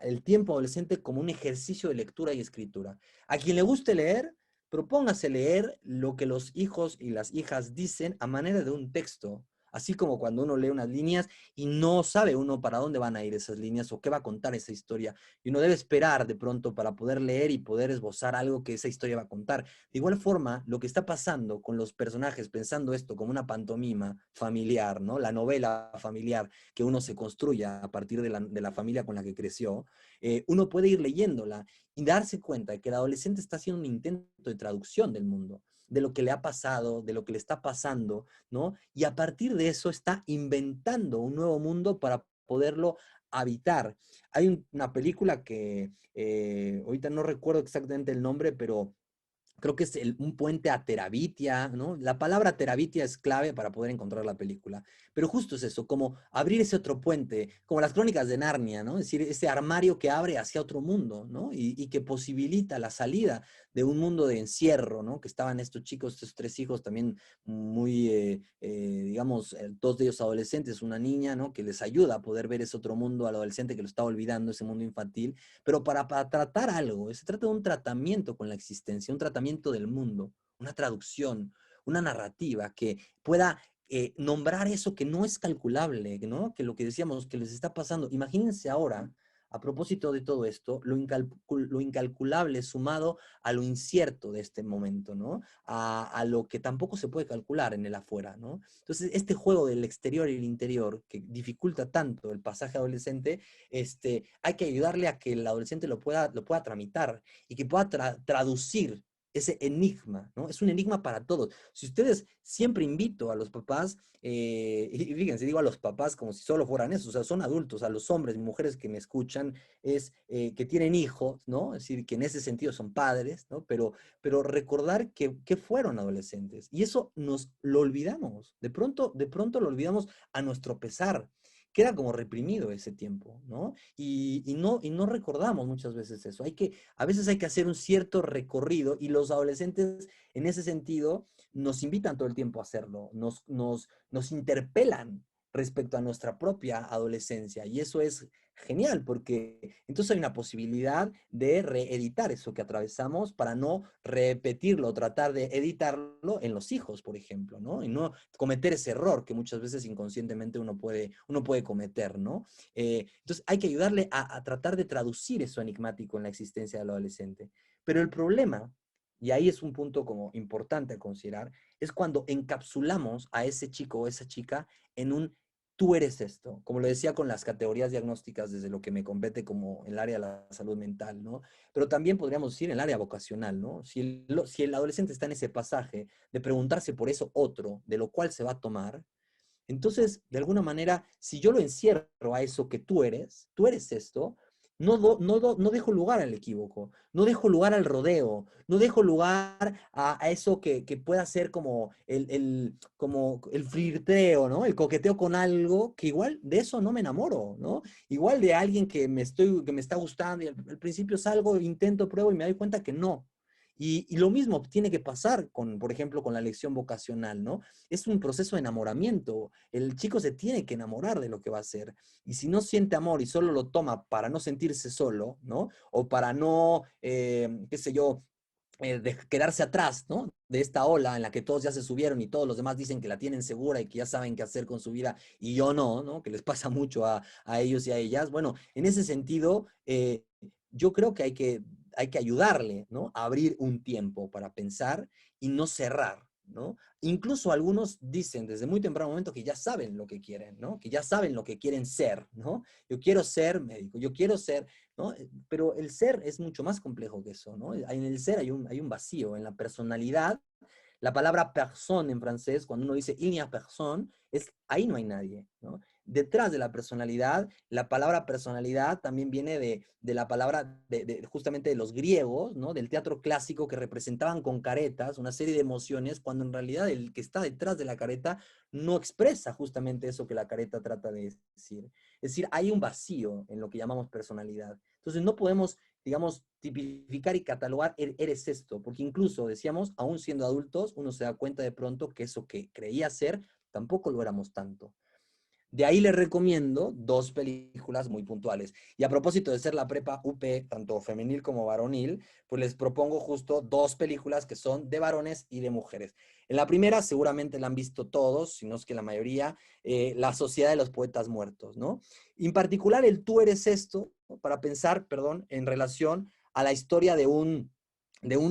el tiempo adolescente como un ejercicio de lectura y escritura. A quien le guste leer, propóngase leer lo que los hijos y las hijas dicen a manera de un texto, así como cuando uno lee unas líneas y no sabe uno para dónde van a ir esas líneas o qué va a contar esa historia. Y uno debe esperar de pronto para poder leer y poder esbozar algo que esa historia va a contar. De igual forma, lo que está pasando con los personajes, pensando esto como una pantomima familiar, ¿no? La novela familiar que uno se construya a partir de la familia con la que creció, uno puede ir leyéndola y darse cuenta de que el adolescente está haciendo un intento de traducción del mundo, de lo que le ha pasado, de lo que le está pasando, ¿no? Y a partir de eso está inventando un nuevo mundo para poderlo habitar. Hay una película que ahorita no recuerdo exactamente el nombre, pero creo que es un puente a Terabitia, ¿no? La palabra Terabitia es clave para poder encontrar la película. Pero justo es eso, como abrir ese otro puente, como las crónicas de Narnia, ¿no? Es decir, ese armario que abre hacia otro mundo, ¿no? Y que posibilita la salida de un mundo de encierro, ¿no? Que estaban estos chicos, estos tres hijos también muy, digamos, dos de ellos adolescentes, una niña, ¿no? Que les ayuda a poder ver ese otro mundo al adolescente que lo está olvidando, ese mundo infantil, pero para tratar algo, se trata de un tratamiento con la existencia, un tratamiento del mundo, una traducción, una narrativa que pueda nombrar eso que no es calculable, ¿no? Que lo que decíamos que les está pasando. Imagínense ahora, a propósito de todo esto, lo incalculable sumado a lo incierto de este momento, ¿no? A lo que tampoco se puede calcular en el afuera, ¿no? Entonces, este juego del exterior y el interior, que dificulta tanto el pasaje adolescente, hay que ayudarle a que el adolescente lo pueda tramitar y que pueda traducir ese enigma, ¿no? Es un enigma para todos. Si ustedes, siempre invito a los papás, y fíjense, digo a los papás como si solo fueran esos, o sea, son adultos, a los hombres y mujeres que me escuchan, es que tienen hijos, ¿no? Es decir, que en ese sentido son padres, ¿no? Pero recordar que fueron adolescentes. Y eso nos lo olvidamos. De pronto lo olvidamos a nuestro pesar. Queda como reprimido ese tiempo, ¿no? Y no recordamos muchas veces eso. A veces hay que hacer un cierto recorrido y los adolescentes en ese sentido nos invitan todo el tiempo a hacerlo, nos interpelan respecto a nuestra propia adolescencia y eso es genial porque entonces hay una posibilidad de reeditar eso que atravesamos para no repetirlo, tratar de editarlo en los hijos, por ejemplo, ¿no? Y no cometer ese error que muchas veces inconscientemente uno puede cometer, ¿no? Entonces hay que ayudarle a tratar de traducir eso enigmático en la existencia del adolescente. Pero el problema, y ahí es un punto como importante a considerar, es cuando encapsulamos a ese chico o esa chica en un tú eres esto, como lo decía con las categorías diagnósticas desde lo que me compete como el área de la salud mental, ¿no? Pero también podríamos decir en el área vocacional, ¿no? Si el adolescente está en ese pasaje de preguntarse por eso otro, de lo cual se va a tomar, entonces, de alguna manera, si yo lo encierro a eso que tú eres esto, no dejo lugar al equívoco, no dejo lugar al rodeo, no dejo lugar a eso que pueda ser como el flirteo, ¿no? El coqueteo con algo que igual de eso no me enamoro, ¿no? Igual de alguien que me está gustando y al principio salgo, intento, pruebo y me doy cuenta que no. Y lo mismo tiene que pasar con, por ejemplo, con la elección vocacional, ¿no? Es un proceso de enamoramiento. El chico se tiene que enamorar de lo que va a hacer. Y si no siente amor y solo lo toma para no sentirse solo, ¿no? O para no, qué sé yo, de quedarse atrás, ¿no? De esta ola en la que todos ya se subieron y todos los demás dicen que la tienen segura y que ya saben qué hacer con su vida y yo no, ¿no? Que les pasa mucho a ellos y a ellas. Bueno, en ese sentido, yo creo que hay que ayudarle, ¿no? A abrir un tiempo para pensar y no cerrar, ¿no? Incluso algunos dicen desde muy temprano momento que ya saben lo que quieren, ¿no? Que ya saben lo que quieren ser, ¿no? Yo quiero ser médico, yo quiero ser, ¿no? Pero el ser es mucho más complejo que eso, ¿no? En el ser hay un vacío, en la personalidad. La palabra personne en francés, cuando uno dice il n'y a personne, es ahí no hay nadie, ¿no? Detrás de la personalidad, la palabra personalidad también viene de la palabra justamente de los griegos, ¿no? Del teatro clásico que representaban con caretas una serie de emociones, cuando en realidad el que está detrás de la careta no expresa justamente eso que la careta trata de decir. Es decir, hay un vacío en lo que llamamos personalidad. Entonces no podemos, digamos, tipificar y catalogar, eres esto, porque incluso, decíamos, aún siendo adultos, uno se da cuenta de pronto que eso que creía ser, tampoco lo éramos tanto. De ahí les recomiendo dos películas muy puntuales. Y a propósito de ser la prepa UP, tanto femenil como varonil, pues les propongo justo dos películas que son de varones y de mujeres. En la primera seguramente la han visto todos, si no es que la mayoría, La Sociedad de los Poetas Muertos, ¿no? En particular el Tú eres esto, ¿no? Para pensar, perdón, en relación a la historia de uno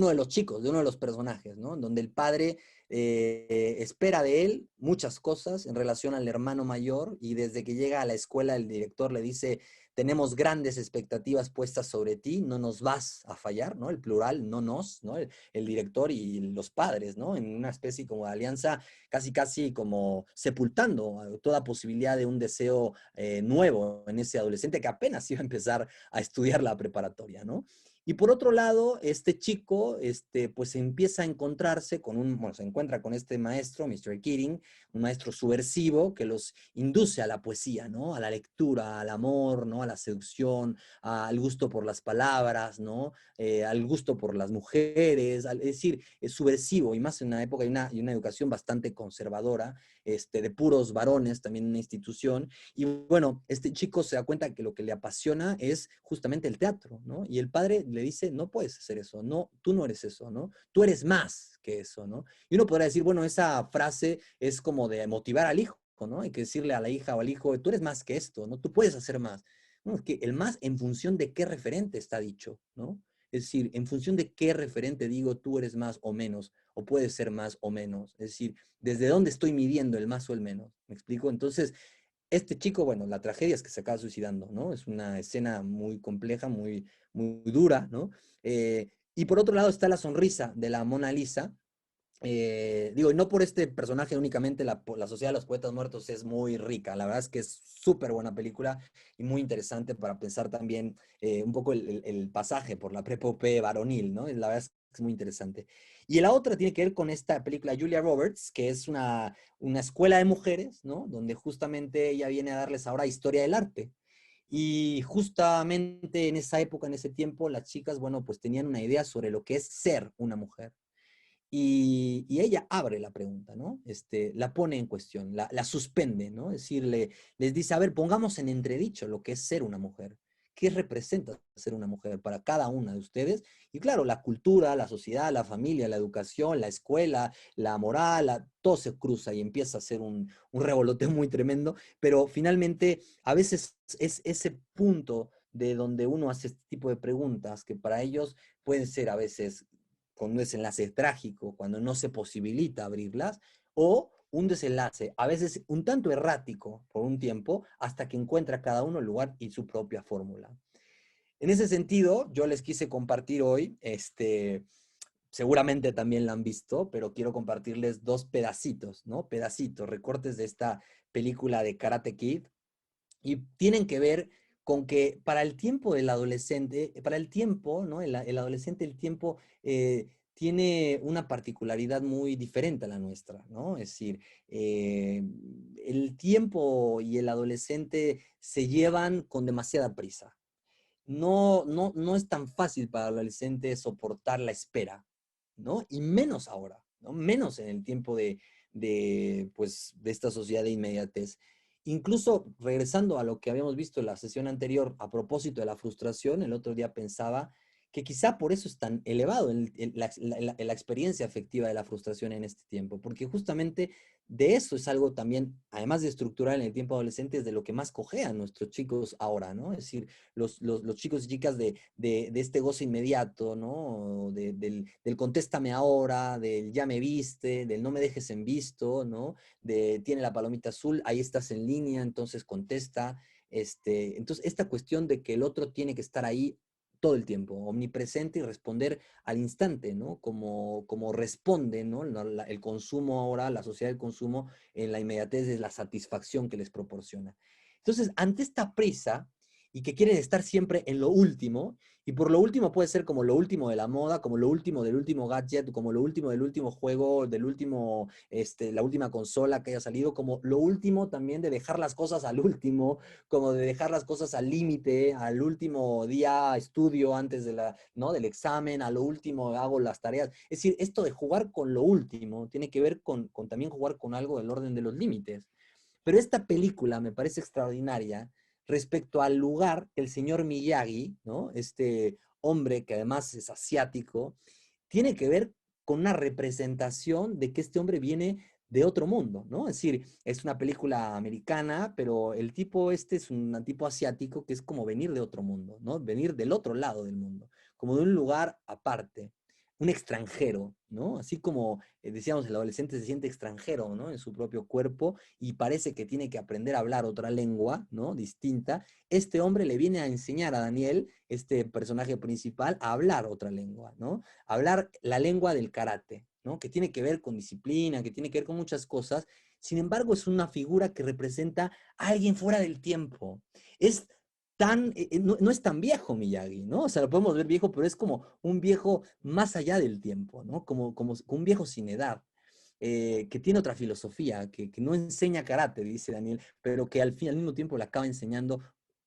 de los chicos, de uno de los personajes, ¿no? Donde el padre espera de él muchas cosas en relación al hermano mayor y desde que llega a la escuela el director le dice, tenemos grandes expectativas puestas sobre ti, no nos vas a fallar, ¿no? El plural, no nos, ¿no? El director y los padres, ¿no? En una especie como de alianza casi como sepultando toda posibilidad de un deseo nuevo en ese adolescente que apenas iba a empezar a estudiar la preparatoria, ¿no? Y por otro lado, este chico, pues empieza a encontrarse bueno, se encuentra con este maestro, Mr. Keating, un maestro subversivo que los induce a la poesía, ¿no? A la lectura, al amor, ¿no? A la seducción, al gusto por las palabras, ¿no? Al gusto por las mujeres, es decir, es subversivo y más en una época y una educación bastante conservadora, de puros varones, también en una institución. Y bueno, este chico se da cuenta que lo que le apasiona es justamente el teatro, ¿no? Y el padre le dice, no puedes hacer eso, no, tú no eres eso, ¿no? Tú eres más que eso, ¿no? Y uno podrá decir, bueno, esa frase es como de motivar al hijo, ¿no? Hay que decirle a la hija o al hijo, tú eres más que esto, ¿no? Tú puedes hacer más. No, es que el más en función de qué referente está dicho, ¿no? Es decir, en función de qué referente digo tú eres más o menos, o puedes ser más o menos. Es decir, ¿desde dónde estoy midiendo el más o el menos? ¿Me explico? Entonces, este chico, bueno, la tragedia es que se acaba suicidando, ¿no? Es una escena muy compleja, muy dura, ¿no? Y por otro lado está la sonrisa de la Mona Lisa, digo, y no por este personaje únicamente, la Sociedad de los Poetas Muertos es muy rica, la verdad es que es súper buena película y muy interesante para pensar también un poco el pasaje por la prepope varonil, ¿no? La verdad es que es muy interesante. Y la otra tiene que ver con esta película Julia Roberts, que es una escuela de mujeres, ¿no? Donde justamente ella viene a darles ahora historia del arte. Y justamente en esa época, en ese tiempo, las chicas, bueno, pues tenían una idea sobre lo que es ser una mujer. Y ella abre la pregunta, ¿no? La pone en cuestión, la suspende, ¿no? Es decir, les dice, a ver, pongamos en entredicho lo que es ser una mujer. ¿Qué representa ser una mujer para cada una de ustedes? Y claro, la cultura, la sociedad, la familia, la educación, la escuela, la moral, todo se cruza y empieza a ser un revoloteo muy tremendo, pero finalmente a veces es ese punto de donde uno hace este tipo de preguntas que para ellos pueden ser a veces con un desenlace trágico, cuando no se posibilita abrirlas, o un desenlace a veces un tanto errático por un tiempo, hasta que encuentra cada uno el lugar y su propia fórmula. En ese sentido, yo les quise compartir hoy, seguramente también la han visto, pero quiero compartirles dos pedacitos, ¿no? Pedacitos, recortes de esta película de Karate Kid, y tienen que ver con que para el tiempo del adolescente, para el tiempo, ¿no? El adolescente, el tiempo tiene una particularidad muy diferente a la nuestra, ¿no? Es decir, el tiempo y el adolescente se llevan con demasiada prisa. No es tan fácil para el adolescente soportar la espera, ¿no? Y menos ahora, ¿no? Menos en el tiempo pues, de esta sociedad de inmediatez. Incluso regresando a lo que habíamos visto en la sesión anterior a propósito de la frustración, el otro día pensaba que quizá por eso es tan elevado la experiencia afectiva de la frustración en este tiempo, porque justamente de eso es algo también, además de estructural en el tiempo adolescente, es de lo que más cojean nuestros chicos ahora, ¿no? Es decir, los chicos y chicas de este goce inmediato, ¿no? Del contéstame ahora, del ya me viste, del no me dejes en visto, ¿no? Tiene la palomita azul, ahí estás en línea, entonces contesta. Entonces, esta cuestión de que el otro tiene que estar ahí todo el tiempo, omnipresente y responder al instante, ¿no? Como responde, ¿no? El consumo ahora, la sociedad del consumo, en la inmediatez es la satisfacción que les proporciona. Entonces, ante esta prisa, y que quieren estar siempre en lo último, y por lo último puede ser como lo último de la moda, como lo último del último gadget, como lo último del último juego, del último, la última consola que haya salido, como lo último también de dejar las cosas al último, como de dejar las cosas al límite, al último día estudio antes ¿no? del examen, a lo último hago las tareas. Es decir, esto de jugar con lo último tiene que ver con también jugar con algo del orden de los límites. Pero esta película me parece extraordinaria respecto al lugar que el señor Miyagi, ¿no? Este hombre que además es asiático, tiene que ver con una representación de que este hombre viene de otro mundo, ¿no? Es decir, es una película americana, pero el tipo este es un tipo asiático que es como venir de otro mundo, ¿no? Venir del otro lado del mundo, como de un lugar aparte, un extranjero, ¿no? Así como decíamos, el adolescente se siente extranjero, ¿no? En su propio cuerpo y parece que tiene que aprender a hablar otra lengua, ¿no? Distinta. Este hombre le viene a enseñar a Daniel, este personaje principal, a hablar otra lengua, ¿no? Hablar la lengua del karate, ¿no? Que tiene que ver con disciplina, que tiene que ver con muchas cosas. Sin embargo, es una figura que representa a alguien fuera del tiempo. Es no es tan viejo Miyagi, ¿no? O sea, lo podemos ver viejo, pero es como un viejo más allá del tiempo, ¿no? Como un viejo sin edad. Que tiene otra filosofía, que no enseña karate, dice Daniel, pero que al fin al mismo tiempo le acaba enseñando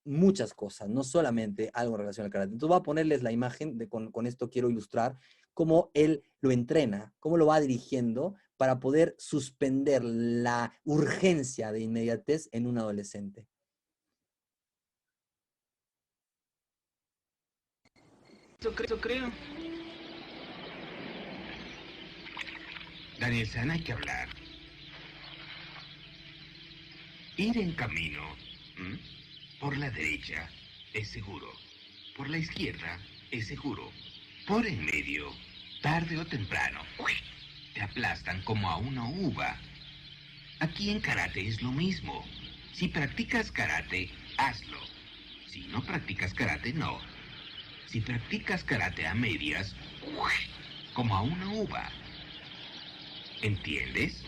muchas cosas, no solamente algo en relación al karate. Entonces voy a ponerles la imagen, con esto quiero ilustrar cómo él lo entrena, cómo lo va dirigiendo para poder suspender la urgencia de inmediatez en un adolescente. Eso creo. Daniel-san, hay que hablar. Ir en camino, ¿m? Por la derecha es seguro. Por la izquierda es seguro. Por en medio, tarde o temprano, te aplastan como a una uva. Aquí en karate es lo mismo. Si practicas karate, hazlo. Si no practicas karate, no. Si practicas karate a medias, como a una uva. ¿Entiendes?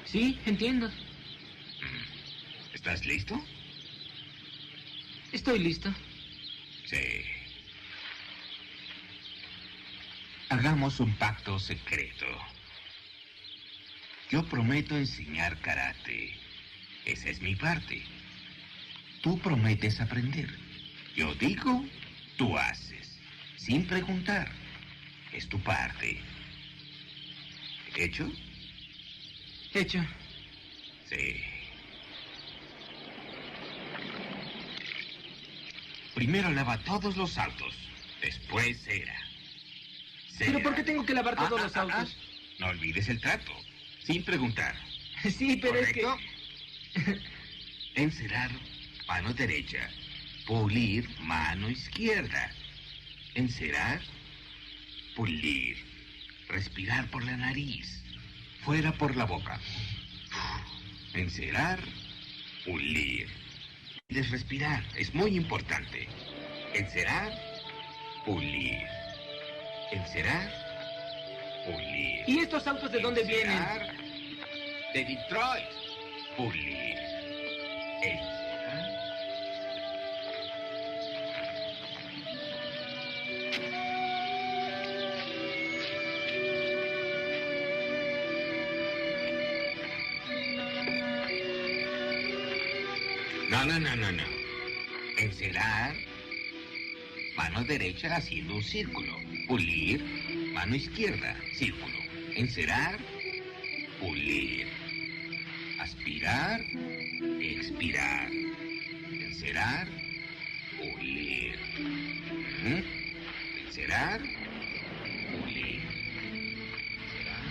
Sí, entiendo. ¿Estás listo? Estoy listo. Sí. Hagamos un pacto secreto. Yo prometo enseñar karate. Esa es mi parte. Tú prometes aprender. Yo digo, tú haces. Sin preguntar. Es tu parte. ¿Hecho? Hecho. Sí. Primero lava todos los autos. Después cera. ¿Pero por qué tengo que lavar todos los autos? No olvides el trato. Sin preguntar. Sí, pero ¿Correcto? Encerar, mano derecha. Pulir, mano izquierda. Encerar, pulir. Respirar por la nariz. Fuera por la boca. Encerar, pulir. Debes respirar, es muy importante. Encerar, pulir. Encerar, pulir. ¿Y estos autos de dónde vienen? Encerar, de Detroit. Pulir. Encerar. No. Encerar, mano derecha haciendo un círculo. Pulir, mano izquierda, círculo. Encerar, pulir. Aspirar, expirar. Encerar, pulir. Encerar, pulir. Encerar.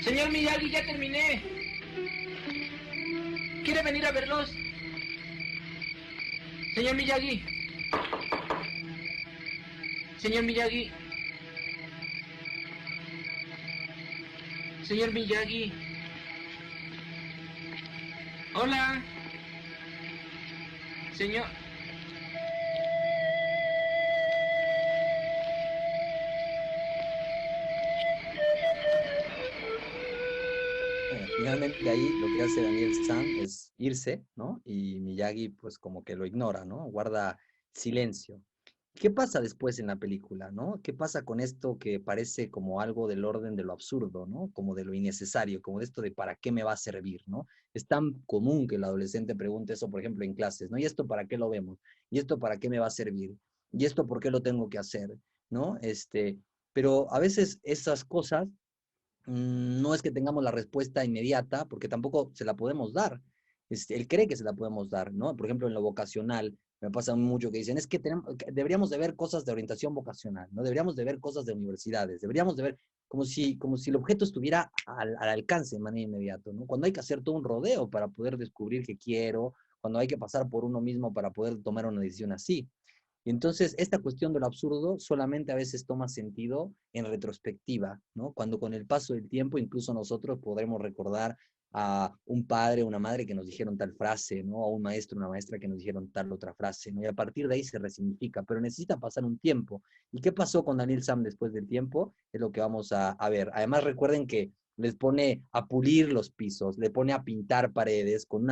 Señor Miyagi, ya terminé. ¿Quiere venir a verlos? Señor Miyagi. Señor Miyagi. Señor Miyagi. Hola. Señor... Bueno, finalmente ahí lo que hace Daniel San es irse, ¿no? Y Miyagi pues como que lo ignora, ¿no? Guarda silencio. ¿Qué pasa después en la película, ¿no? ¿Qué pasa con esto que parece como algo del orden de lo absurdo, ¿no? Como de lo innecesario, como de esto de ¿para qué me va a servir?, ¿no? Es tan común que el adolescente pregunte eso, por ejemplo, en clases, ¿no? ¿Y esto para qué lo vemos? ¿Y esto para qué me va a servir? ¿Y esto por qué lo tengo que hacer? ¿No? Pero a veces esas cosas no es que tengamos la respuesta inmediata, porque tampoco se la podemos dar. Él cree que se la podemos dar, ¿no? Por ejemplo, en lo vocacional, me pasa mucho que dicen, es que, deberíamos de ver cosas de orientación vocacional, ¿no? Deberíamos de ver cosas de universidades, deberíamos de ver como si el objeto estuviera al alcance de manera inmediata, ¿no? Cuando hay que hacer todo un rodeo para poder descubrir qué quiero, cuando hay que pasar por uno mismo para poder tomar una decisión así. Y entonces esta cuestión de lo absurdo solamente a veces toma sentido en retrospectiva, ¿no? Cuando con el paso del tiempo incluso nosotros podremos recordar a un padre o una madre que nos dijeron tal frase, ¿no? A un maestro o una maestra que nos dijeron tal otra frase, ¿no? Y a partir de ahí se resignifica, pero necesita pasar un tiempo. ¿Y qué pasó con Daniel Sam después del tiempo? Es lo que vamos a ver. Además recuerden que les pone a pulir los pisos, le pone a pintar paredes con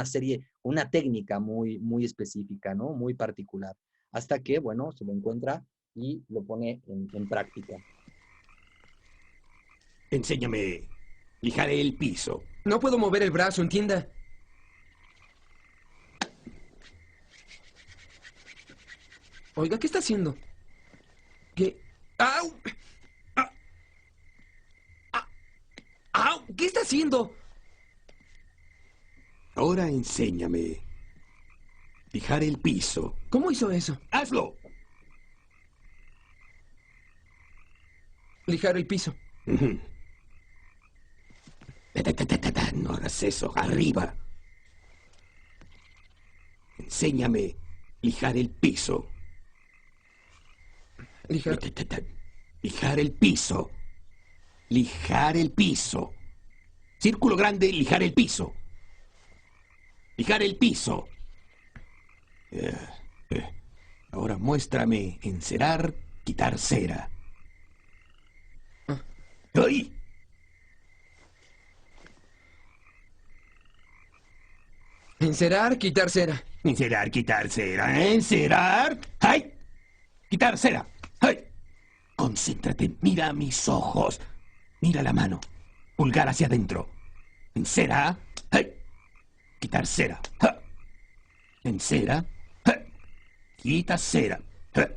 una técnica muy específica, ¿no? Muy particular hasta que, bueno, se lo encuentra y lo pone en práctica. Enséñame. Lijaré el piso. No puedo mover el brazo, entienda. Oiga, ¿qué está haciendo? ¿Qué? ¡Au! ¡Ah! ¡Ah! ¡Au! ¿Qué está haciendo? Ahora enséñame. Lijar el piso. ¿Cómo hizo eso? ¡Hazlo! Lijar el piso. Ujú. No hagas eso. Arriba. Enséñame. Lijar el piso. Lijar. Lijar el piso. Lijar el piso. Círculo grande, lijar el piso. Lijar el piso. Ahora muéstrame encerar, quitar cera. ¡Ay! Encerar, quitar cera. Encerar, quitar cera. Encerar. ¡Ay! Quitar cera. ¡Ay! Concéntrate, mira a mis ojos. Mira la mano. Pulgar hacia adentro. Encera. ¡Ay! Quitar cera. ¡Ja! Encera. ¡Ja! Quita cera. ¡Ja!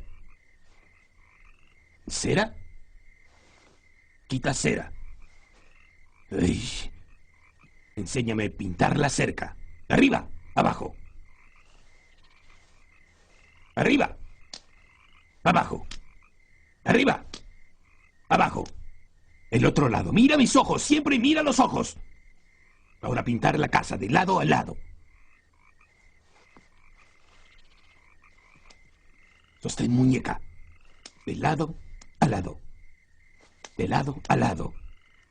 Cera. Quita cera. ¡Ay! Enséñame a pintar la cerca. Arriba, abajo. Arriba. Abajo. Arriba. Abajo. El otro lado. Mira mis ojos. Siempre mira los ojos. Ahora pintar la casa de lado a lado. Sostén muñeca. De lado a lado. De lado a lado.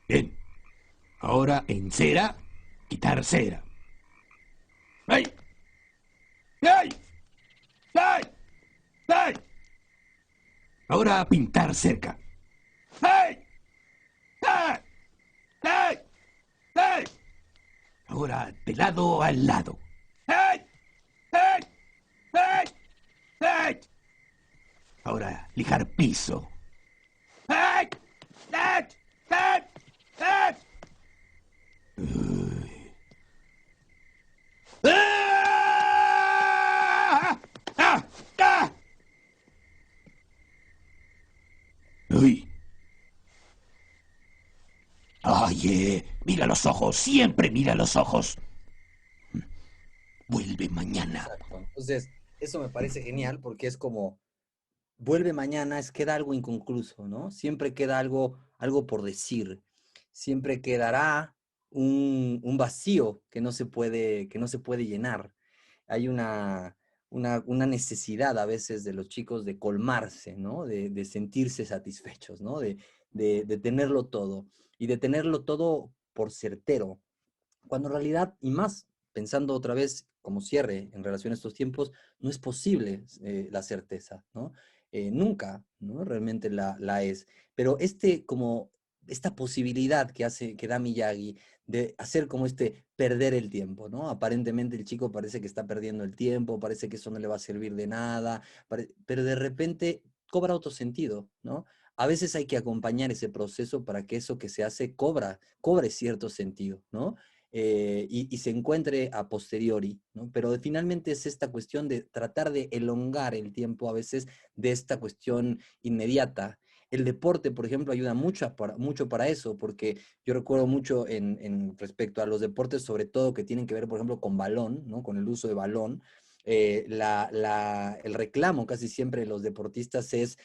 Bien. Ahora en cera, quitar cera. ¡Ay! ¡Ay! ¡Ay! ¡Ay! Ahora pintar cerca. ¡Ay! ¡Ay! ¡Ay! ¡Ay! Ahora de lado a lado. ¡Ay! ¡Ay! ¡Ay! ¡Ay! Ahora lijar piso. ¡Ay! ¡Ay! ¡Ay! ¡Ay! ¡Ah! ¡Ah! ¡Ah! ¡Uy! Oye, mira los ojos, siempre mira los ojos. Vuelve mañana. Exacto. Entonces, eso me parece genial porque es como, vuelve mañana, queda algo inconcluso, ¿no? Siempre queda algo por decir. Siempre quedará un vacío que no se puede llenar. Hay una necesidad a veces de los chicos de colmarse, ¿no? De sentirse satisfechos, ¿no? De tenerlo todo y de tenerlo todo por certero, cuando en realidad, y más pensando otra vez como cierre en relación a estos tiempos, no es posible la certeza, ¿no? Nunca, ¿no? Realmente la es. Pero como esta posibilidad que da Miyagi de hacer como perder el tiempo, ¿no? Aparentemente el chico parece que está perdiendo el tiempo, parece que eso no le va a servir de nada, pero de repente cobra otro sentido, ¿no? A veces hay que acompañar ese proceso para que eso que se hace cobre cierto sentido, ¿no? Y se encuentre a posteriori, ¿no? Pero finalmente es esta cuestión de tratar de elongar el tiempo a veces de esta cuestión inmediata. El deporte, por ejemplo, ayuda mucho para eso, porque yo recuerdo mucho respecto a los deportes, sobre todo que tienen que ver, por ejemplo, con balón, ¿no? Con el uso de balón. El reclamo casi siempre de los deportistas es,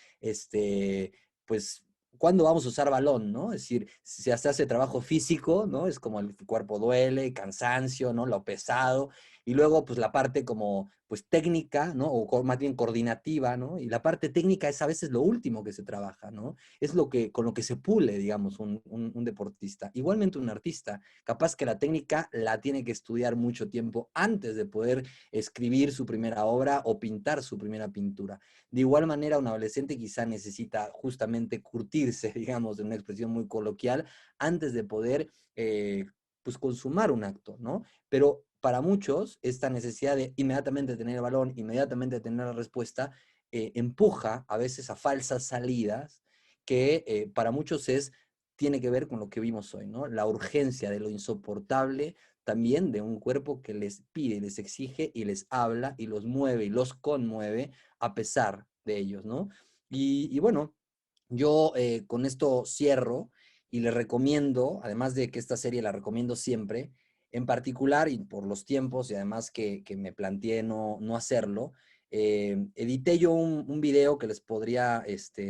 pues, ¿cuándo vamos a usar balón, no? Es decir, si se hace trabajo físico, ¿no? Es como el cuerpo duele, cansancio, ¿no? Lo pesado. Y luego, pues, la parte como, pues, técnica, ¿no? O más bien coordinativa, ¿no? Y la parte técnica es a veces lo último que se trabaja, ¿no? Es con lo que se pule, digamos, un deportista. Igualmente un artista, capaz que la técnica la tiene que estudiar mucho tiempo antes de poder escribir su primera obra o pintar su primera pintura. De igual manera, un adolescente quizá necesita justamente curtirse, digamos, en una expresión muy coloquial, antes de poder, pues, consumar un acto, ¿no? Pero para muchos, esta necesidad de inmediatamente tener el balón, inmediatamente tener la respuesta, empuja a veces a falsas salidas que para muchos es tiene que ver con lo que vimos hoy, ¿no? La urgencia de lo insoportable también de un cuerpo que les pide, les exige y les habla y los mueve y los conmueve a pesar de ellos, ¿no? Y bueno, yo con esto cierro y les recomiendo, además de que esta serie la recomiendo siempre, en particular y por los tiempos y además que me planteé no hacerlo, edité yo un video que les podría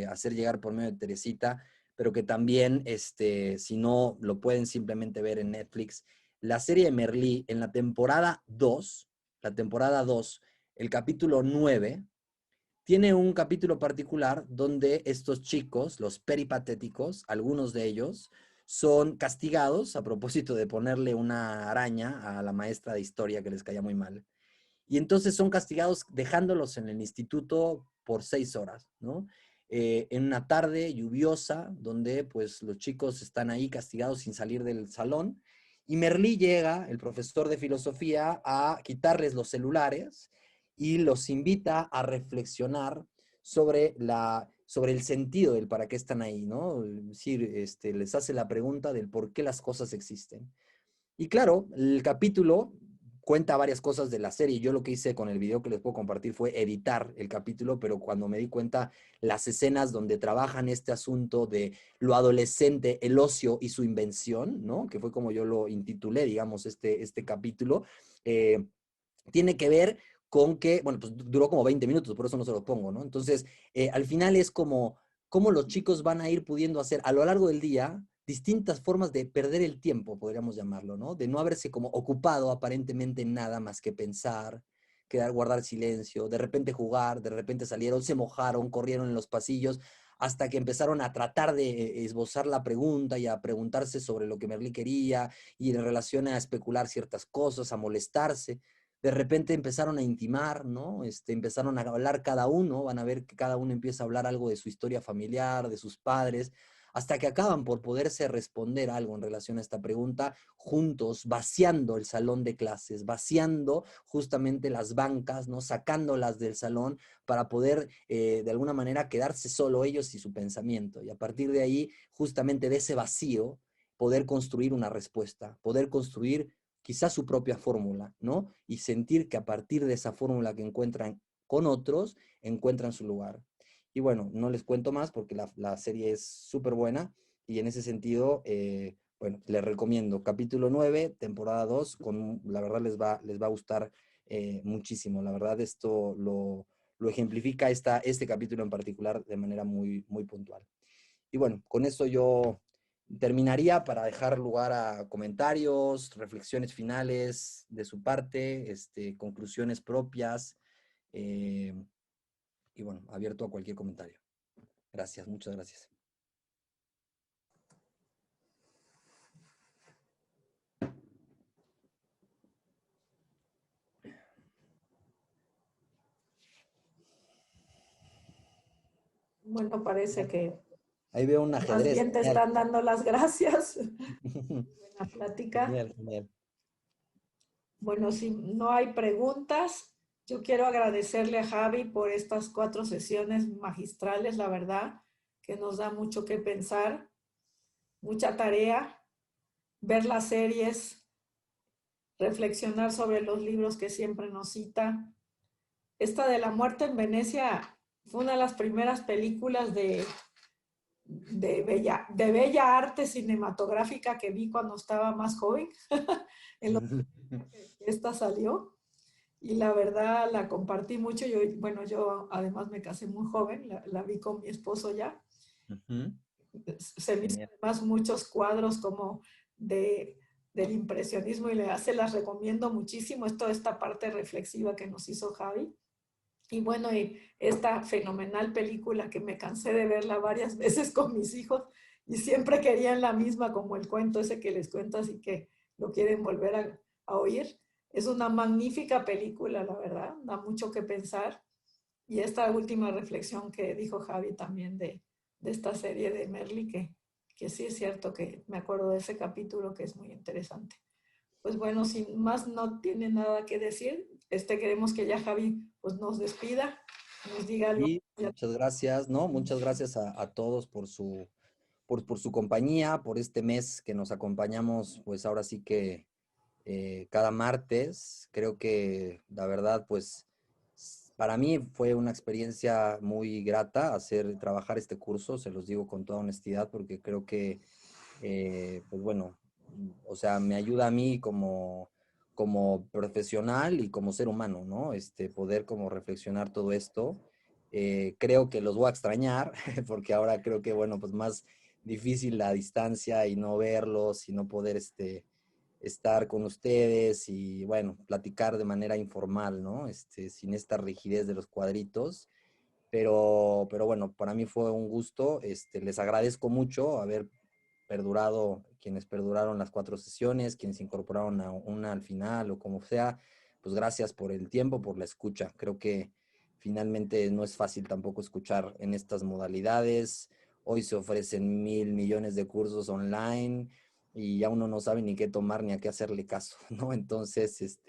hacer llegar por medio de Teresita, pero que también, si no, lo pueden simplemente ver en Netflix. La serie de Merlí, en la temporada 2 el capítulo 9 tiene un capítulo particular donde estos chicos, los peripatéticos, algunos de ellos, son castigados a propósito de ponerle una araña a la maestra de historia que les caía muy mal. Y entonces son castigados dejándolos en el instituto por 6 horas, ¿no? En una tarde lluviosa, donde pues los chicos están ahí castigados sin salir del salón, y Merlí llega, el profesor de filosofía, a quitarles los celulares y los invita a reflexionar sobre el sentido del para qué están ahí, ¿no? Es decir, les hace la pregunta del por qué las cosas existen. Y claro, el capítulo cuenta varias cosas de la serie. Yo lo que hice con el video que les puedo compartir fue editar el capítulo, pero cuando me di cuenta las escenas donde trabajan este asunto de lo adolescente, el ocio y su invención, ¿no? Que fue como yo lo intitulé, digamos, este capítulo, eh, tiene que ver con que, bueno, pues duró como 20 minutos, por eso no se lo pongo, ¿no? Entonces, al final es como cómo los chicos van a ir pudiendo hacer a lo largo del día distintas formas de perder el tiempo, podríamos llamarlo, ¿no? De no haberse como ocupado aparentemente en nada más que pensar, quedar, guardar silencio, de repente jugar, de repente salieron, se mojaron, corrieron en los pasillos, hasta que empezaron a tratar de esbozar la pregunta y a preguntarse sobre lo que Merlí quería y en relación a especular ciertas cosas, a molestarse. De repente empezaron a intimar, ¿no? Empezaron a hablar cada uno, van a ver que cada uno empieza a hablar algo de su historia familiar, de sus padres, hasta que acaban por poderse responder algo en relación a esta pregunta, juntos, vaciando el salón de clases, vaciando justamente las bancas, ¿no? Sacándolas del salón para poder de alguna manera quedarse solo ellos y su pensamiento. Y a partir de ahí, justamente de ese vacío, poder construir una respuesta, poder construir quizás su propia fórmula, ¿no? Y sentir que a partir de esa fórmula que encuentran con otros, encuentran su lugar. Y bueno, no les cuento más porque la serie es súper buena y en ese sentido, bueno, les recomiendo capítulo 9 temporada 2 la verdad les va a gustar muchísimo. La verdad esto lo ejemplifica este capítulo en particular de manera muy, muy puntual. Y bueno, con eso yo terminaría para dejar lugar a comentarios, reflexiones finales de su parte, conclusiones propias, eh, y bueno, abierto a cualquier comentario. Gracias, muchas gracias. Bueno, parece que Ahí veo un más ajedrez. bien te Genial. están dando las gracias. Buena plática. Genial, genial. Bueno, si no hay preguntas, yo quiero agradecerle a Javi por estas 4 sesiones magistrales, la verdad, que nos da mucho que pensar, mucha tarea, ver las series, reflexionar sobre los libros que siempre nos cita. Esta de La muerte en Venecia fue una de las primeras películas de bella arte cinematográfica que vi cuando estaba más joven. En los esta salió y la verdad la compartí mucho. Yo además me casé muy joven, la vi con mi esposo ya. Se me hizo además muchos cuadros como del impresionismo y se las recomiendo muchísimo. Es toda esta parte reflexiva que nos hizo Javi. Y bueno, y esta fenomenal película que me cansé de verla varias veces con mis hijos y siempre querían la misma, como el cuento ese que les cuento, así que lo quieren volver a oír. Es una magnífica película, la verdad, da mucho que pensar. Y esta última reflexión que dijo Javi también de esta serie de Merli, que sí es cierto que me acuerdo de ese capítulo que es muy interesante. Pues bueno, sin más no tiene nada que decir. Queremos que ya Javi pues nos despida, nos diga algo. Y muchas gracias, ¿no? Muchas gracias a todos por su compañía, por este mes que nos acompañamos, pues ahora sí que cada martes. Creo que la verdad, pues para mí fue una experiencia muy grata trabajar este curso, se los digo con toda honestidad, porque creo que, pues bueno, o sea, me ayuda a mí como profesional y como ser humano, ¿no? Poder como reflexionar todo esto. Creo que los voy a extrañar, porque ahora creo que, bueno, pues más difícil la distancia y no verlos y no poder, estar con ustedes y, bueno, platicar de manera informal, ¿no? Sin esta rigidez de los cuadritos. Pero bueno, para mí fue un gusto. Les agradezco mucho haber perdurado, quienes perduraron las 4 sesiones, quienes incorporaron a una al final o como sea, pues gracias por el tiempo, por la escucha. Creo que finalmente no es fácil tampoco escuchar en estas modalidades. Hoy se ofrecen 1.000 millones de cursos online y ya uno no sabe ni qué tomar ni a qué hacerle caso, ¿no? Entonces,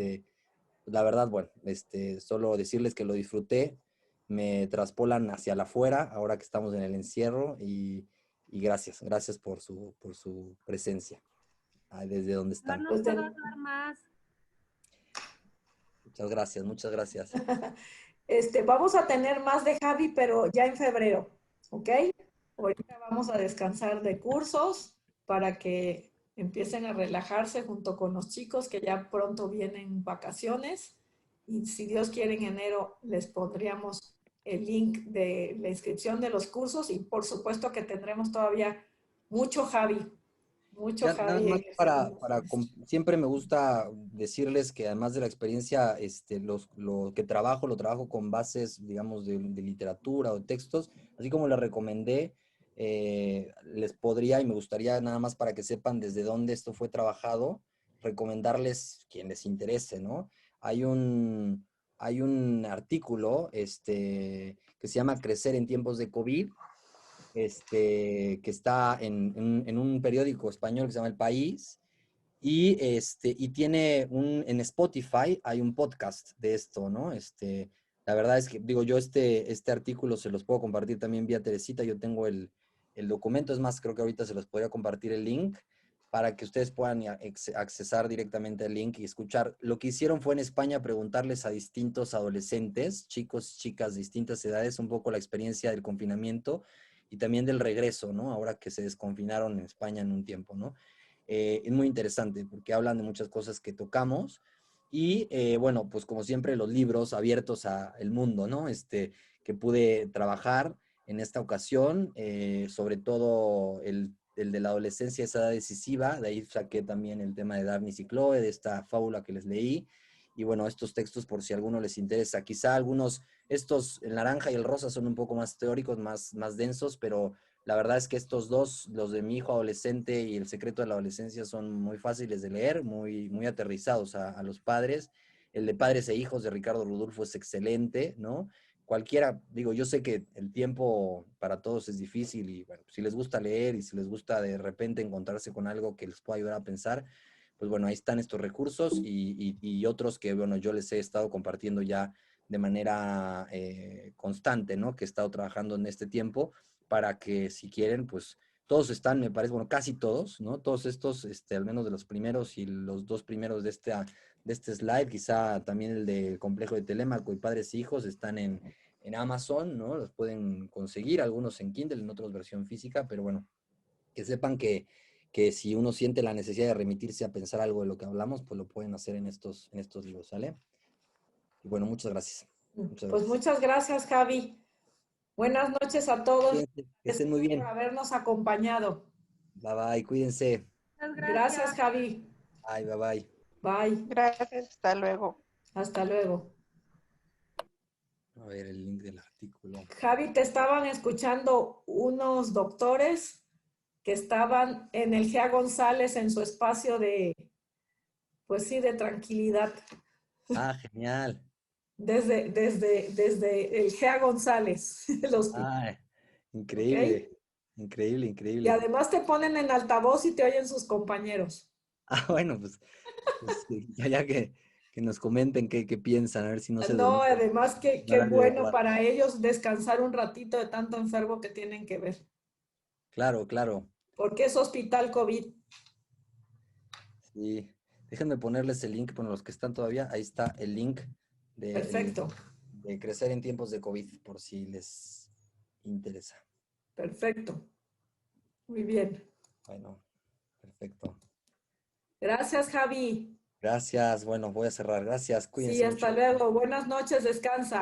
la verdad, bueno, solo decirles que lo disfruté, me traspolan hacia la afuera ahora que estamos en el encierro y gracias por su presencia desde donde No están. nos Pues puedo hablar más. Muchas gracias, muchas gracias. vamos a tener más de Javi, pero ya en febrero, ¿ok? Ahorita vamos a descansar de cursos para que empiecen a relajarse junto con los chicos que ya pronto vienen vacaciones. Y si Dios quiere, en enero les pondríamos el link de la inscripción de los cursos y por supuesto que tendremos todavía mucho Javi, mucho Ya nada Javi más en el segundo semestre. siempre me gusta decirles que además de la experiencia, lo que trabajo, lo trabajo con bases, digamos, de literatura o textos, así como les recomendé, les podría y me gustaría nada más para que sepan desde dónde esto fue trabajado, recomendarles quien les interese, ¿no? Hay hay un artículo, que se llama Crecer en tiempos de COVID, que está en un periódico español que se llama El País, y tiene en Spotify hay un podcast de esto, ¿no? La verdad es que, digo, yo este artículo se los puedo compartir también vía Teresita, yo tengo el documento, es más, creo que ahorita se los podría compartir el link para que ustedes puedan accesar directamente al link y escuchar. Lo que hicieron fue en España preguntarles a distintos adolescentes, chicos y chicas de distintas edades, un poco la experiencia del confinamiento y también del regreso, ¿no? Ahora que se desconfinaron en España en un tiempo, ¿no? Es muy interesante porque hablan de muchas cosas que tocamos y, bueno, pues como siempre los libros abiertos al mundo, ¿no? Que pude trabajar en esta ocasión, sobre todo el de la adolescencia, esa edad decisiva, de ahí saqué también el tema de Daphne y Chloe, de esta fábula que les leí, y bueno, estos textos por si a alguno les interesa, quizá algunos, estos, el naranja y el rosa son un poco más teóricos, más densos, pero la verdad es que estos dos, los de mi hijo adolescente y El secreto de la adolescencia, son muy fáciles de leer, muy aterrizados a los padres. El de Padres e Hijos de Ricardo Rudolfo es excelente, ¿no? Cualquiera, digo, yo sé que el tiempo para todos es difícil y bueno, si les gusta leer y si les gusta de repente encontrarse con algo que les pueda ayudar a pensar, pues bueno, ahí están estos recursos y otros que, bueno, yo les he estado compartiendo ya de manera constante, ¿no? Que he estado trabajando en este tiempo para que si quieren, pues todos están, me parece, bueno, casi todos, ¿no? Todos estos, al menos de los primeros y los dos primeros de este slide, quizá también el del complejo de Telémaco y Padres e Hijos están en Amazon, ¿no? Los pueden conseguir, algunos en Kindle, en otros versión física, pero bueno, que sepan que si uno siente la necesidad de remitirse a pensar algo de lo que hablamos, pues lo pueden hacer en estos libros, ¿sale? Y bueno, muchas gracias. Muchas Pues gracias. muchas gracias, Javi. Buenas noches a todos. Cuídense, que estén muy Gracias por bien. habernos acompañado. Bye bye, cuídense. Muchas Gracias, gracias. Javi. Bye, bye, bye. Bye. Gracias, hasta luego. Hasta luego. A ver el link del artículo. Javi, te estaban escuchando unos doctores que estaban en el GEA González en su espacio de, pues sí, de tranquilidad. Ah, genial. Desde el GEA González, el hospital, Ah, ¿ok? increíble. Increíble, Y increíble. además te ponen en altavoz y te oyen sus compañeros. Ah, bueno, pues sí, ya que nos comenten qué piensan, a ver si no se No, dormían además en qué horario de bueno guardia. para ellos descansar un ratito de tanto enfermo que tienen que ver. Claro, claro. Porque es hospital COVID. Sí. Déjenme ponerles el link, bueno, los que están todavía, ahí está el link Perfecto, de Crecer en tiempos de COVID, por si les interesa. perfecto. Muy bien. Bueno, perfecto. Gracias, Javi. Gracias. Bueno, voy a cerrar. Gracias. Sí, Cuídense hasta mucho. luego. Buenas noches, descansa.